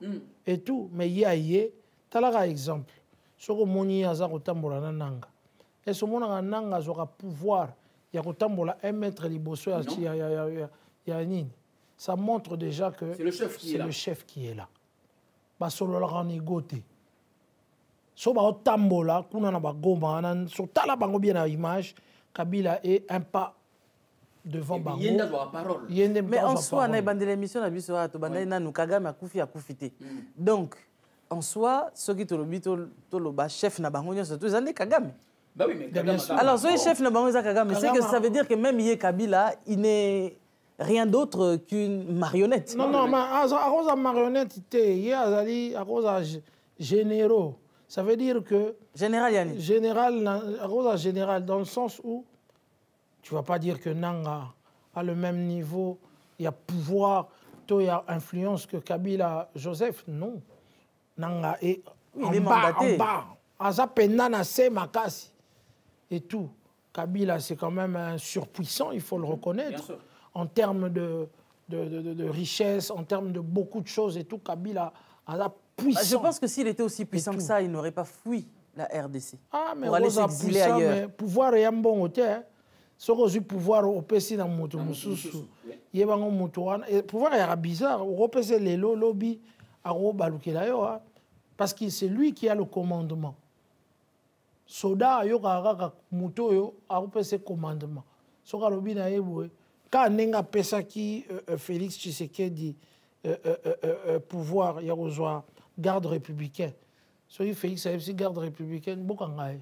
et tout. Mais il y a talara exemple. Ce que moni aza kotambola na nanga. Et ce mona nanga aura pouvoir ya kotambola 1 mètre liboso ya nini. Ça montre déjà que c'est le chef qui est là. Basolo la ranigoté. So ba tambola kuna na bagoma na so tala bango bien à image, Kabila est un pas devant Bango. Mais en soi, on a bandé l'émission na biso to bandai na Kagame akufi akufité. Donc en soi, ceux qui to lo ba chef na bango nyonso to zande Kagame. Bah oui, mais Kagame. Alors ce chef na bango za Kagame, c'est que ça veut dire que même yé Kabila, il n'est rien d'autre qu'une marionnette. Non, mais à cause de marionnette, il y a à cause de généraux. Ça veut dire que... Général Yanni. Général, dans le sens où tu ne vas pas dire que Nanga a le même niveau, il y a pouvoir, il y a influence que Kabila Joseph. Non. nanga et il est mandaté. En bas. Aza penda na se makasi et tout. Kabila, c'est quand même un surpuissant, il faut le reconnaître. En termes de richesse, en termes de beaucoup de choses et tout, Kabila a puissant. Je pense que s'il était aussi puissant que ça, il n'aurait pas fui la RDC. Ah, mais pour aller s'exiler ailleurs. Mais pouvoir est un bon hôtel. Ce que je pouvoir au PC dans moto mususu. Il y a un moto. Pouvoir est bizarre. Au PC les lobby à Robalukela yo. Parce que c'est lui qui a le commandement. Soda yo ka moto yo a PC commandement. Soka lobby na yebwe. Quand nenga pesa qui Félix Tshisekedi pouvoir y a rejoint garde républicain. Soki Félix a aussi garde républicaine bokangaye.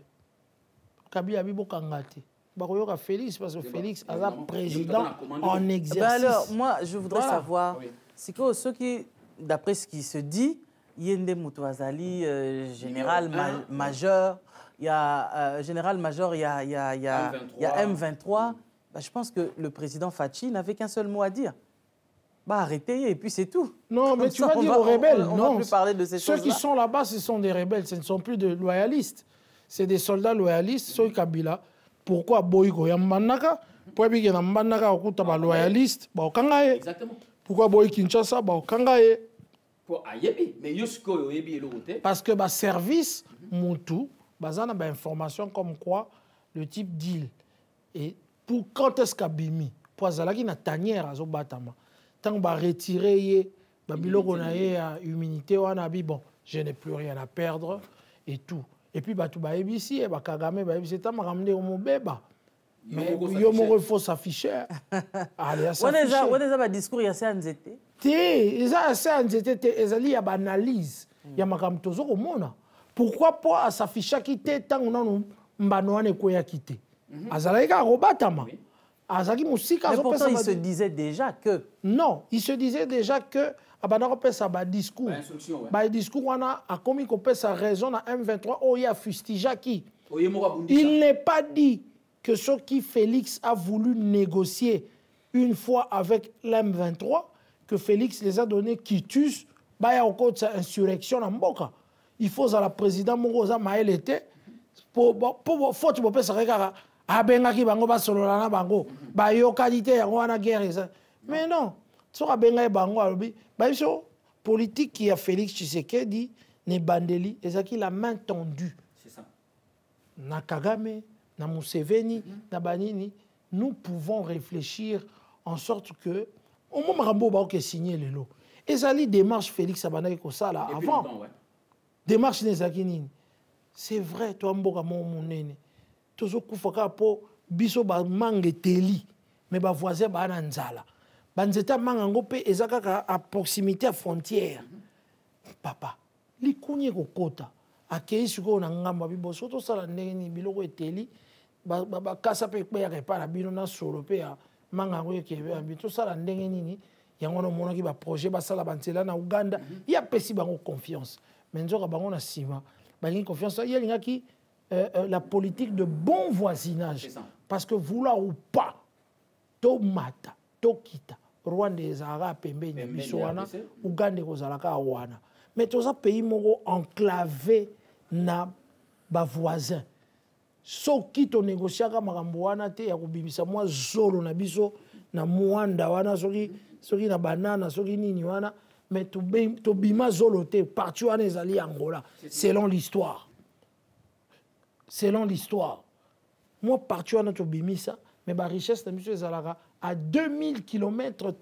Kabila bi bokangate. Baroyoka Félix parce que Félix est président en exercice. Alors moi je voudrais savoir c'est que ceux qui d'après ce qui se dit Yende Moutouazali général major, il y a général major, il y a M23. Bah, je pense que le président Fachi n'avait qu'un seul mot à dire. Bah, arrêtez et puis c'est tout. Non, comme mais tu vas dire aux rebelles. On va plus parler de ces Ceux qui sont là-bas, ce sont des rebelles. Ce ne sont plus des loyalistes. C'est des soldats loyalistes. Soy Kabila. Pourquoi Boyko Yambanaka? Pourquoi Bigi Yambanaka okuta ba loyaliste? Ba okangaye. Exactement. Pourquoi Boy Kinshasa? Ba okangaye. Parce que ba service Moutou, bazana ba information comme quoi le type deal. Et pour quand est-ce qu'Abimi, pour Azalaki na tanière à Zobatama, tant que retirer Babiloko na humilité bon, je n'ai plus rien à perdre et tout. Et puis bah tout ba ABC et bah Kagame bah c'est tant ramener au Mobeba. Mais il faut s'afficher. Allez, on est à discours il y a ça nzete. Ils ont ça nzete ezali ya analyse. Ya makam tozo ko mona. Pourquoi pas s'afficher qui té tant on mbanoane ko ya kité. Azalaïka Robatama. Azaki Moussika. Mais pourtant, il se disait déjà que. Non, il se disait déjà que. Abana sa discours. Bah discours on a commis qu'on sa raison à M23 oh il y a fustigé qui. Il n'est pas dit que ce qui Félix a voulu négocier une fois avec l'M23 que Félix les a donné quitus bah il y a encore de sa insurrection en Mboka. Il faut à la président Moroza Maël était pour faut tu peux sa regard abengaki bango ba sololana bango ba yo qualité ya wana guerre mais non so abenga bango alobi ba biso politique qui a Félix Tshisekedi ne bandeli ezaki la main tendue c'est ça na Kagame na Museveni na banini nous pouvons réfléchir en sorte que au moment rambo ba que signer le lot ezali démarche Félix abandaki ko sala avant démarche nezaki nini c'est vrai toi mboka mo monene tozo kufaka po biso ba mange teli mais ba voisin ba na nzala banzeta mangango pe ezaka à proximité à frontière papa likunye kokota akei siko na ngamba biboso to sala ndeni biloko eteli ba kasa pe pe ya repara bino na solo pe ya mangango yekebe bito sala ndenge nini yango no monaki ba projet ba sala banzela na Uganda ya pesi bango confiance mais nzoka bango na sima ba ngi confiance ya lingaki la politique de bon voisinage. Parce que vouloir ou pas, to mata, to kita, Rwanda ezara pembe ni bisoana, Uganda kozalaka wana. Mais tous ces pays moko enclavé na ba voisin. So qui to négociaka makambo wana te ya kobimisa mwa zolo na biso na Mwanda wana soki na banana soki nini wana mais to bima zolo te partout wana ezali Angola selon l'histoire. Selon l'histoire. Moi, partout à notre bimisa, mais ma richesse, c'est à 2000 km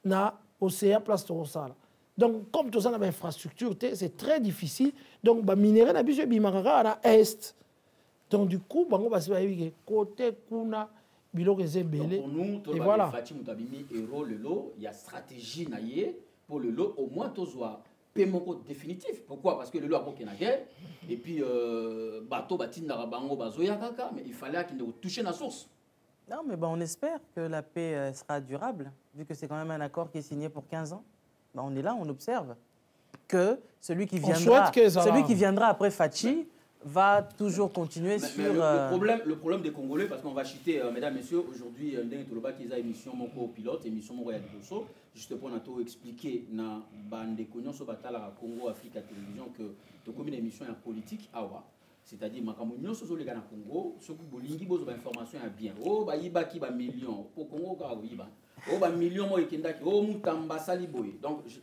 na océan place de Rosala. Donc, comme tout ça, on a infrastructure, c'est très difficile. Donc, bah, minerai, na biso bimakaka na est. Donc, du coup, bango basi ba yiki côté kuna biloko ezebele. Pour nous, et voilà. Il y a stratégie naie pour le lot au moins tozoa. Paiement définitif. Pourquoi? Parce que le loi a la guerre. Et puis, bateau, mais il fallait qu'il ne touche la source. Non, mais on espère que la paix sera durable, vu que c'est quand même un accord qui est signé pour 15 ans. On est là, on observe que celui qui viendra après Fachi va toujours continuer sur... Le problème des Congolais, parce qu'on va chuter, mesdames, messieurs, aujourd'hui, il y a une émission pilote, émission juste pour nous expliquer dans bande sur la Congo Africa Télévision que une émission politique. C'est-à-dire que sur le Congo, ce que vous avez information bien. Oh, bah, il y a millions. Au Congo, oh, bah, millions, moi, Moutamba, Saliboy. Donc, je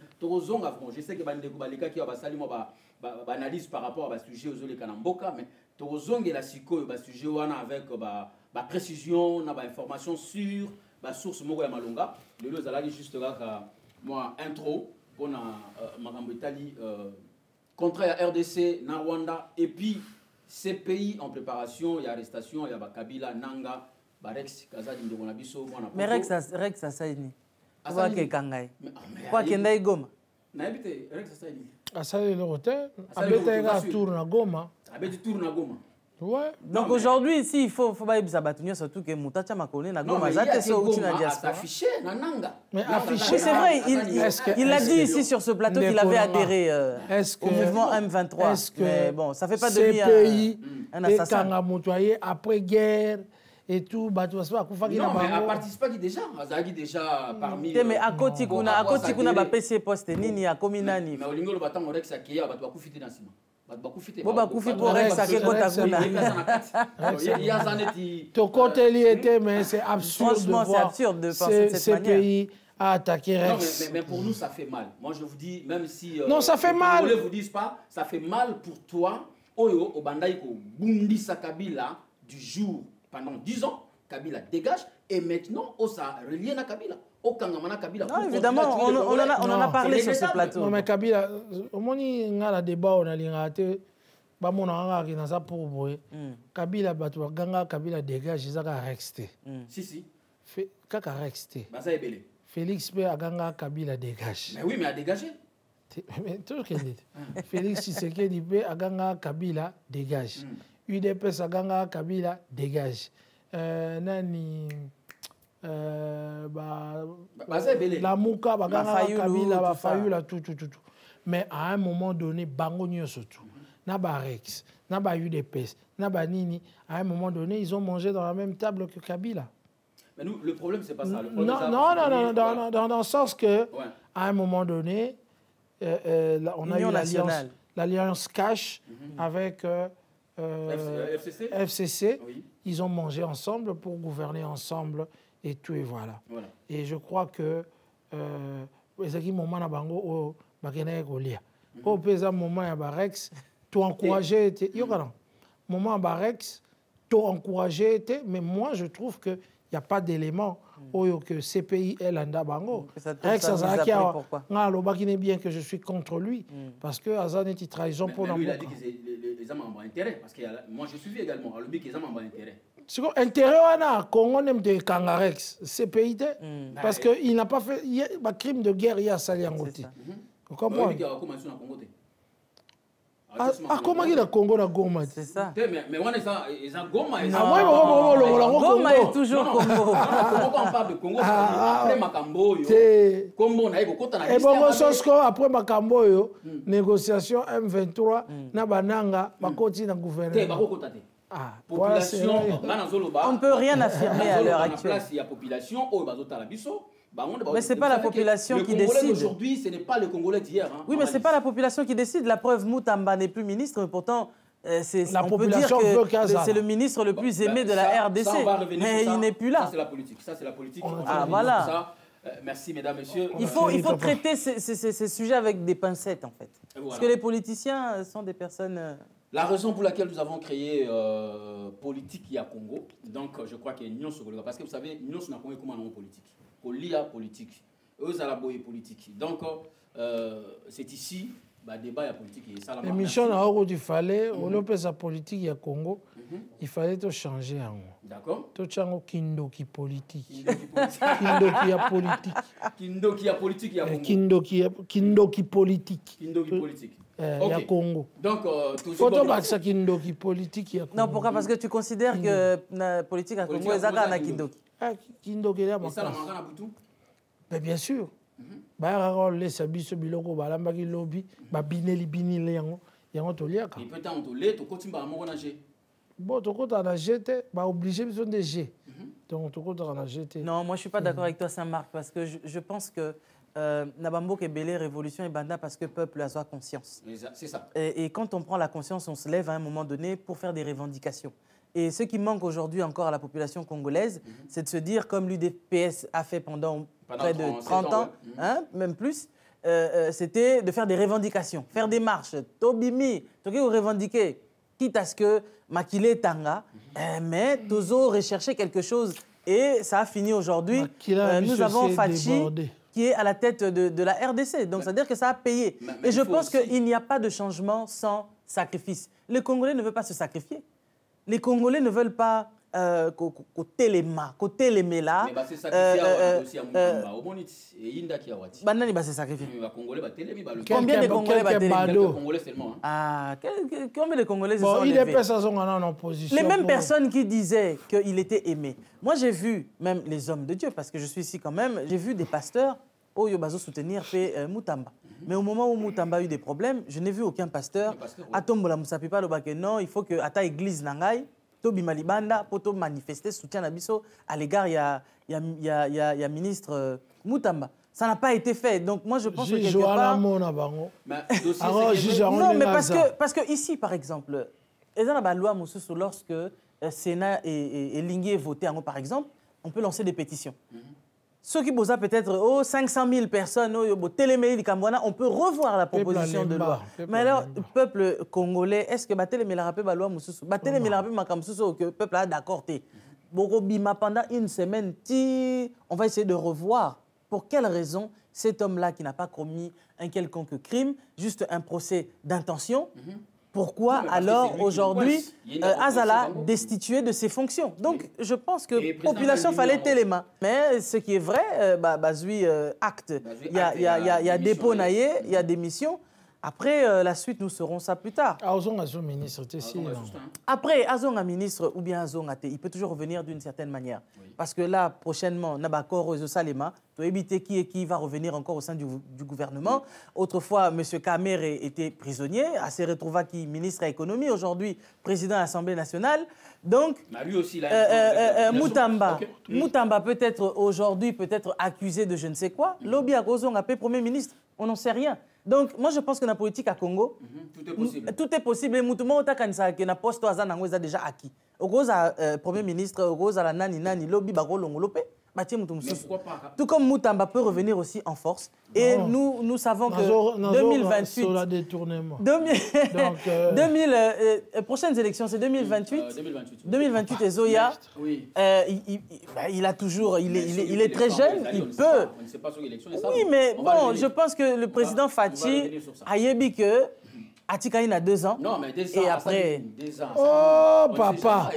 sais que les gens qui ont analyse par rapport à sujet aux les Kanamboka, mais Tozong et la Siko, sujet avec précision, information sur la source Mogoya Malonga. Le lieu est juste là, moi, intro, pour Madame Italie, contre la RDC, na Rwanda, et puis ces pays en préparation, il y a arrestation, il y a Kabila, Nanga, Rex, Kazadi, Ndogonabiso, mais Rex, ça saini. Quoi que Kangai. Quoi que Ndai Goma. N'habite Rex, ça saini. Asali le hôtel, Abeta tour na Goma. Abeta tour na Goma. Ouais. Donc aujourd'hui, ici, il faut pas y surtout que Moutacha Makone na Goma. Ça c'est au China diaspora. Affiché na Nanga. Mais affiché. C'est vrai, il a dit ici sur ce plateau qu'il avait adhéré au mouvement M23. Est-ce que mais bon, ça fait pas de lui un assassin. Après guerre et tout, non, mais elle participe déjà. Elle déjà parmi. Mais à côté kuna ba PC poste nini a kominani. Mais olingo le batang Rex akia ba kufite dans ciment. Ba kufite pour Rex akia kota kuna. Il y a zaneti. Ton côté il était mais c'est absurde. Franchement, c'est absurde de penser de cette manière. Ces pays a attaqué Rex. Non, mais pour nous ça fait mal. Moi je vous dis même si non, ça fait mal. Les vous disent pas, ça fait mal pour toi. Oyo obandaiko bundisa Kabila du jour pendant 10 ans, Kabila dégage, et maintenant, on s'est relié à Kabila. Non, évidemment, on en a parlé sur ce plateau. Non, mais Kabila, au moment où on a débat, on a l'ingaté, Kabila, Kabila dégage, ils ont resté. Si. Kaka resté. Félix P. Aganga, Kabila dégage. Mais oui, mais a dégagé. Félix Tshisekedi P. Aganga, Kabila dégage. UDPS Aganga Kabila dégage. Nani la Mouka Baganga Kabila va Fayula tout. Mais à un moment donné, Bango surtout. Naba Rex, Naba UDPS, Naba Nini, à un moment donné, ils ont mangé dans la même table que Kabila. Mais nous, le problème, c'est pas ça. Non, dans le sens que, à un moment donné, on a eu l'alliance cash avec FCC, oui. Ils ont mangé ensemble pour gouverner ensemble et tout et voilà. Et je crois que ezaki moment na bango o bakena kolia. Au pesa moment ya Barex, tu encourager était yokana. Moment Barex, tu encourager était mais moi je trouve que il y a pas d'élément que CPI est l'anda bango. Rex azaki nga lobaki ne bien que je suis contre lui parce que azaneti trahison pour lui il a dit que les hommes ont intérêt parce que moi je suivi également alors que les hommes ont intérêt. C'est quoi intérêt wana Congo n'aime de Kangarex CPI parce que il n'a pas fait un crime de guerre il y a sali en côté. Vous comprenez? Comment il a Congo na Goma? C'est ça. Mais on est ça Goma. Goma est toujours Congo. Quand on parle de Congo, après Makambo, Congo na eko kota na liste. Et bon Sosko après Makambo yo, négociation M23 na bananga bakoti na gouvernement. Population, on ne peut rien affirmer à l'heure actuelle. Il y a population mais ce n'est pas la population qui décide. Aujourd'hui, ce n'est pas le Congolais d'hier. Oui, mais ce n'est pas la population qui décide. La preuve, Moutamba n'est plus ministre, mais pourtant, on peut dire que c'est le ministre le plus aimé de la RDC. Mais il n'est plus là. Ça, c'est la politique. Ça, c'est la politique. Ah, voilà. Merci, mesdames, messieurs. Il faut traiter ces sujets avec des pincettes, en fait. Voilà. Parce que les politiciens sont des personnes... La raison pour laquelle nous avons créé Politique à Congo, donc je crois qu'il y a une nuance sur le parce que vous savez, nous sommes Congo comme un politique. L'IA politique, eux à la boye politique. Donc c'est ici le débat politique. L'émission à Oro du fallait, on peut sa politique à Congo, il fallait tout changer en haut. D'accord. Tout changer Kindoki politique. Kindoki a politique. Kindoki a politique à Congo. Kindoki politique. Kindoki politique. Il y a Congo. Donc, Kindoki politique. Non, pourquoi? Parce que tu considères que la politique à Congo est à Kindoki. Kindoki est là. Mais bien sûr. Il Il y a un toliaka. Et peut-être on lait, tu continues à nager. Bon, tu continues à nager, tu es obligé de nager. Donc, tu continues à nager. Non, moi, je ne suis pas d'accord avec toi, Saint-Marc, parce que je pense que Nabambo est belé révolution et banda parce que le peuple a conscience. C'est ça. Et quand on prend la conscience, on se lève à un moment donné pour faire des revendications. Et ce qui manque aujourd'hui encore à la population congolaise, c'est de se dire, comme l'UDPS a fait pendant près de 30 ans, hein, même plus, c'était de faire des revendications, faire des marches. Tobimi, Toki revendiquer, quitte à ce que Makile Tanga, mais Tozo recherchait quelque chose. Et ça a fini aujourd'hui. Nous avons Fachi qui est à la tête de la RDC. Donc, c'est-à-dire que ça a payé. Et je pense qu'il n'y a pas de changement sans sacrifice. Les Congolais ne veulent pas se sacrifier. Les Congolais ne veulent pas côté les mela. Mais c'est sacrifié aussi à Moutamba. Au moins, il y a qui a wati. Banani va se sacrifier. Combien de Congolais combien de Congolais se sont levés? Il est personne en opposition. Les mêmes personnes qui disaient qu'il était aimé. Moi, j'ai vu même les hommes de Dieu, parce que je suis ici quand même, j'ai vu des pasteurs au Yobazo soutenir Moutamba. Mais au moment où Moutamba a eu des problèmes, je n'ai vu aucun pasteur. Atombola Moussapipa le baké, non, il faut que à ta église Nangai, Tobi Malibanda, pour manifester soutien à Bisso à l'égard, il y a ministre Moutamba. Ça n'a pas été fait. Donc moi, je pense que quelque part... Non, mais parce que ici, par exemple, lorsque Sénat et Lingui est voté, par exemple, on peut lancer des pétitions. Ceux qui posent peut-être 500 000 personnes, on peut revoir la proposition de loi. Mais alors, le peuple congolais, est-ce que le peuple a d'accord? Pendant une semaine, on va essayer de revoir. Pour quelle raison cet homme-là qui n'a pas commis un quelconque crime, juste un procès d'intention, pourquoi alors aujourd'hui Azala destitué de ses fonctions? Donc je pense que la population fallait téléma. Mais ce qui est vrai, acte, il y a dépôt naïe, il y a démission. Après, la suite, nous saurons ça plus tard. Après, Azonga ministre ou bien Azonga, il peut toujours revenir d'une certaine manière. Oui. Parce que là, prochainement, Nabakor Ozo Salema, tu as évité qui va revenir encore au sein du gouvernement. Oui. Autrefois, M. Kamer était prisonnier, à se retrouver qui ministre de l'économie, aujourd'hui président de l'Assemblée nationale. Donc, lui aussi, là, Moutamba, Moutamba peut être aujourd'hui peut-être accusé de je ne sais quoi. Lobby à Gozonga, premier ministre, on n'en sait rien. Donc, moi, je pense que dans la politique à Congo, tout est possible. Tout est possible. Moutoumo Otakansa, qui n'a poste à déjà acquis. Au gros, Premier ministre, au gros, à la nani, lobby, baro, longolopé. Tout comme Moutamba peut revenir aussi en force. Et nous savons que 2028... prochaines élections, c'est 2028. 2028 et Zoya, oui. Il a toujours... Il est très jeune, il peut... Oui, mais bon, je pense que le président Fachi a dit que Atikaïn a 2 ans. Non, mais 2 ans. Et après... 2 ans. Oh, papa.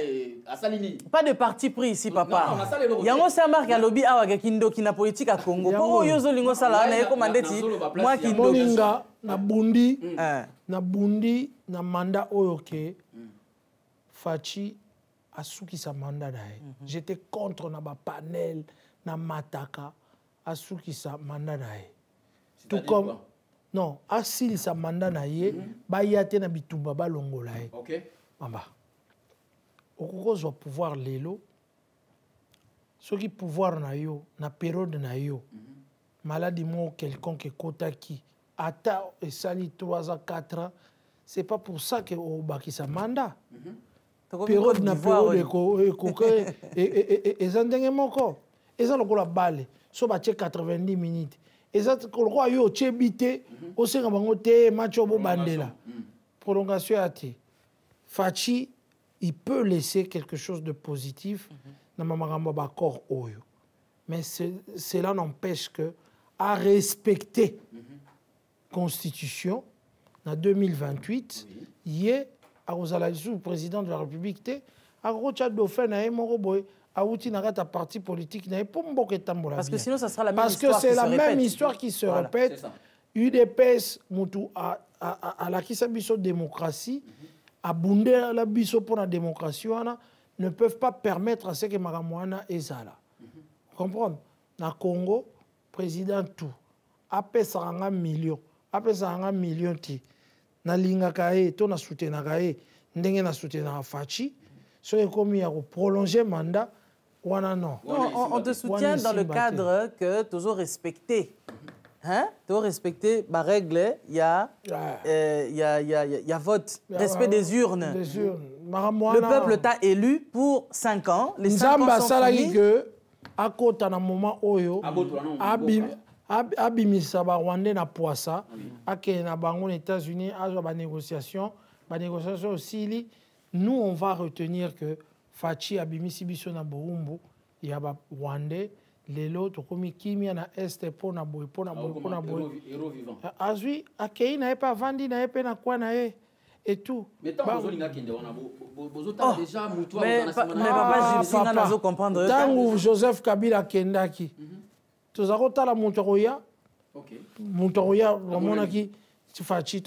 Pas de parti pris ici, papa. Il y a un Saint-Marc à lobby à Kindo qui n'a politique à Congo. Pour Yozo Lingo Sala, on a commandé moi qui Moninga, na bundi, na mandat oyoke, Fachi a souki sa mandat d'ailleurs. J'étais contre na panel, na mataka, a souki sa mandat d'ailleurs. Tout comme... Non, asil sa mandat na ye, ba yate na bitumba ba longola ye. OK. Mamba. Okokozwa pouvoir lelo. Soki pouvoir na yo, na période na yo. Maladie mo quelconque kotaki ata esali 3 ans 4 ans, c'est pas pour ça que o baki sa mandat. Période na période ko ezandenge moko. Eza lokola bale. So ba 90 minutes. Et ça, quand on a eu au Tchébité, au Sérabangote, Macho Bandela. Prolongation à T. Fachi, il peut laisser quelque chose de positif dans ma corps. Mais cela n'empêche que à respecter la Constitution, en 2028, il y a le président de la République, à Rocha Dauphin, à Moroboy. Parti politique parce que sinon ça sera la même histoire. Parce que c'est la même histoire qui se répète. UDPS à la kisabiso démocratie à Bundé la biso pour la démocratie ne peuvent pas permettre à ce que Maramouana ezala. Comprendre? Na Congo président tout après ça un million ti na lingaka ye to na soutenaka ye ndenge na soutenaka Faci soki ekomi ya prolonger mandat wana non. On te soutient dans le cadre que toujours respecté. Hein? Toujours respecter ma règle, il y a vote, respect des urnes. Le peuple t'a élu pour 5 ans. Les 5 ans sont finis. À côté d'un moment oyo abimisa ba Rwandais na poisa ake na bango aux États-Unis à ba négociation aussi nous on va retenir que Faci abimisi biso na Burumbu ya ba Rwandais lelo to komi kimia na este pona boy azui akei na pas vandi na pe na kwa na e et tout. Mais tant que vous avez déjà comprendre. Tant Joseph Kabila kendaki. Tu as la Montoya. Montoya, Ramonaki, Faci,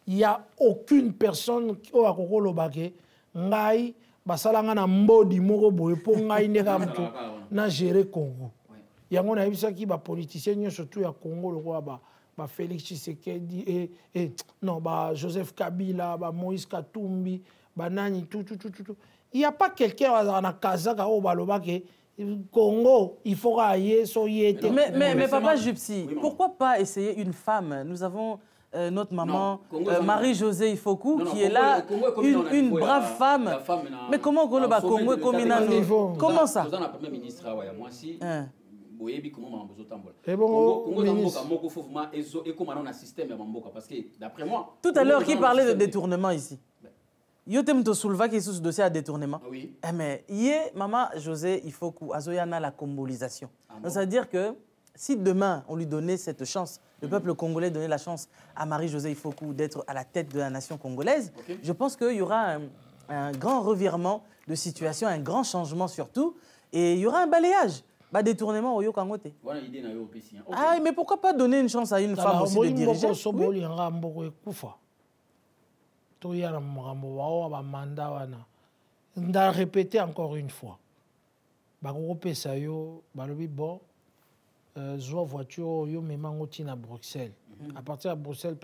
il n'y a aucune personne qui a le baquet. Ngai, Basalanga na mbodi moko boy po ngai nega mtu na gérer Congo. Il y a un politicien surtout à Congo le roi ba Félix Tshisekedi et non ba Joseph Kabila ba Moïse Katumbi ba nani tout il y a pas quelqu'un dans la Kazaka au baloba que Congo il faut railler so yete mais papa Jupsi pourquoi pas essayer une femme nous avons notre maman Marie-Josée Ifoku qui est là une brave femme mais comment Congo ba Congo comment ça tout à l'heure qui parlait de détournement ici yotem to souleva qui est sous ce dossier à détournement mais hier maman José il faut qu'azoyana la combolisation c'est-à-dire que si demain on lui donnait cette chance le peuple congolais donnait la chance à Marie-Josée Ifoku d'être à la tête de la nation congolaise je pense qu'il y aura un grand revirement de situation un grand changement surtout et il y aura un balayage. Détournement au Yokangote. Ah, mais pourquoi pas donner une chance à une femme aussi de diriger? On a répété encore une fois. Voiture à Bruxelles. À partir de Bruxelles,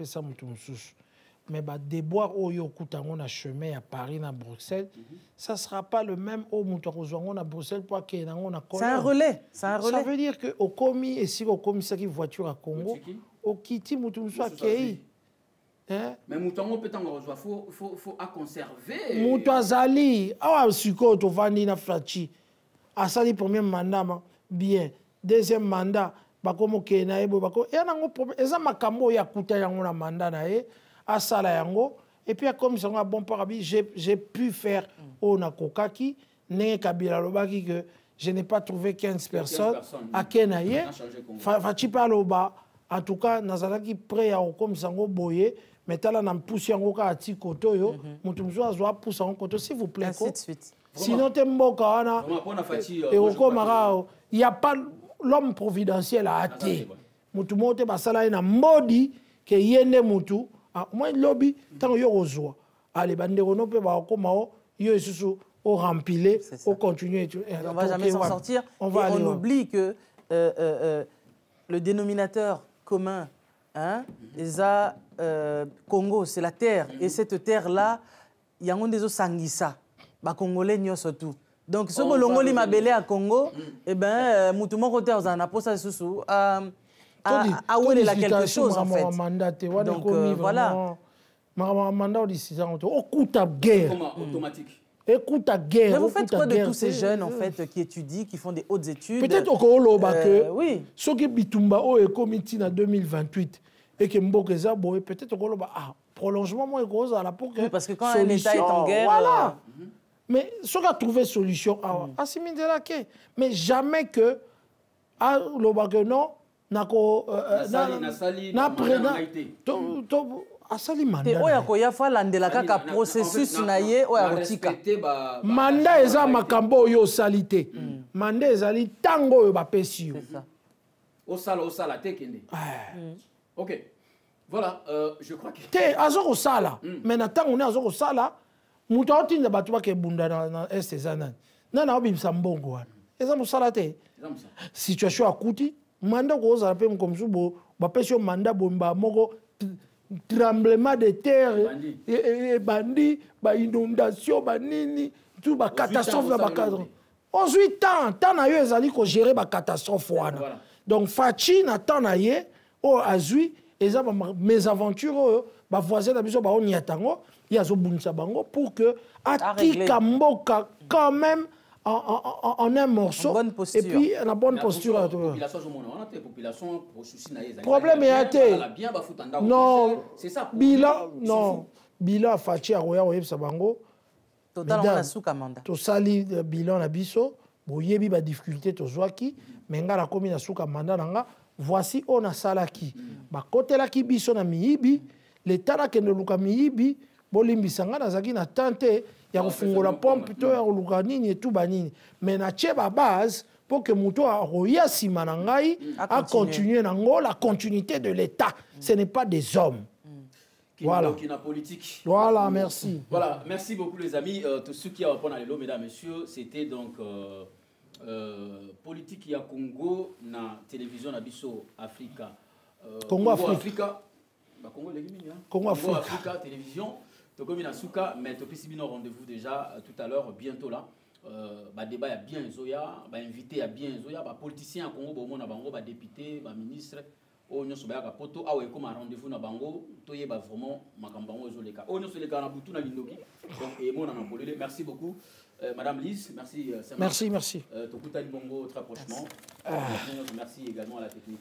mais déboire au Yokutango chemin à Paris à Bruxelles, ça ne sera pas le même au Moutouazouango à Bruxelles pour qu'il y ait un relais. Ça veut dire que au commis et si au commis ça qui voiture à Congo, au Kiti Moutouazou à Kei. Mais Moutouazou peut-être faut à conserver. Moutouazali, ah suko to vandi na Faci. Asali premier mandat bien, deuxième mandat bakomo Kena ebo bako. Et un problème. Eza makambo ya kuta yango na mandat na e. À Salayango et puis comme ça a bon parabi j'ai pu faire au Nakokaki n'est Kabila Lobaki que je n'ai pas trouvé 15 personnes à Kenaye Faci Paloba en tout cas nazalaki prêt à comme ça boyer mais tala na pousse yango ka ati koto yo mutu mzo azwa pousse en koto s'il vous plaît ainsi de suite sinon temboka wana et au komara il y a pas l'homme providentiel à athée mutu mote basala na modi que yende mutu moi lobby tant yo rozwa allez bande rono pe ba komao yo isusu au remplir au continuer on va jamais s'en sortir on oublie que le dénominateur commun hein Congo c'est la terre et cette terre là il y a des sangisa ba congolais nyoso tout donc ce bolongoli mabele à Congo et ben mutu moko te ozana posa isusu où est la quelque chose en fait. Donc voilà. Mandat de 6 ans. Écoute ta guerre. Automatique. Écoute ta guerre. Mais vous faites quoi de tous ces jeunes en fait qui étudient, qui font des hautes études? Peut-être au Loba que oui. Ceux qui bitumba au comité en 2028 et que Mbokeza boy peut-être au Loba prolongement moins gros à la pour que. Oui, parce que quand un État est en guerre. Voilà. Mais ceux qui ont trouvé solution Assimi de la quai. Mais jamais que à Loba que non. Nako na prena to asali mandat oya ko ya fa landela kaka processus na ye oya kotika mandat eza makambo yo salité mandat ezali tango yo bapesi yo au sala tekende OK voilà je crois que te azoko sala mais na tango ne azoko sala muto otinda batu ba ke bunda na est ezana na obimsa mbongo wana eza musala te situation akuti mandat ko za pe comme ça bo ba pesio mandat bomba moko tremblement de terre, et bandit, inondation, banini, tout ba catastrophe dans ba cadre. 18 ans, tant na yo ezali ko gérer ba catastrophe wana. Donc Fachi na tant na ye o azui eza ba mes aventures ba voisin na biso ba on yatango, ya zo bunisa bango pour que atika mboka quand même en un morceau et puis la bonne posture. Problème est non, bilan non, bilan Fachi a roya oyeb sabango. Totalement na sous commanda. To sali bilan na biso, boyebi ba difficulté to zwaki, menga la komi na sous commanda nanga, voici on a salaki. Ba kotela ki biso na miyibi, l'état na kende luka miyibi, bolimbisanga na zaki na tante ya kufungola pompe to ya luka nini et tout banini. Mais na tcheba base pour que muto a roya sima na ngai a continuer nango la continuité de l'état. Ce n'est pas des hommes. Voilà. Politique. Voilà, merci. Voilà, merci beaucoup les amis. Tous ceux qui ont répondu à l'élo, mesdames et messieurs, c'était donc politique ya Congo na télévision na biso Africa. Congo Africa. Congo Congo Africa télévision. Tokomi na suka, mais topisi bino rendez-vous déjà tout à l'heure, bientôt là. Débat ya bien Zoya, invité ya bien Zoya, politicien à Congo, bon na bango, député, ministre. Oh nous sommes à poto ah ouais comme un rendez-vous na bango toye ba vraiment makambango ezoleka oh nous sommes les gars na butu na lindoki donc et moi na polele merci beaucoup madame Lise merci merci Tokuta Libongo très prochainement merci également à la technique.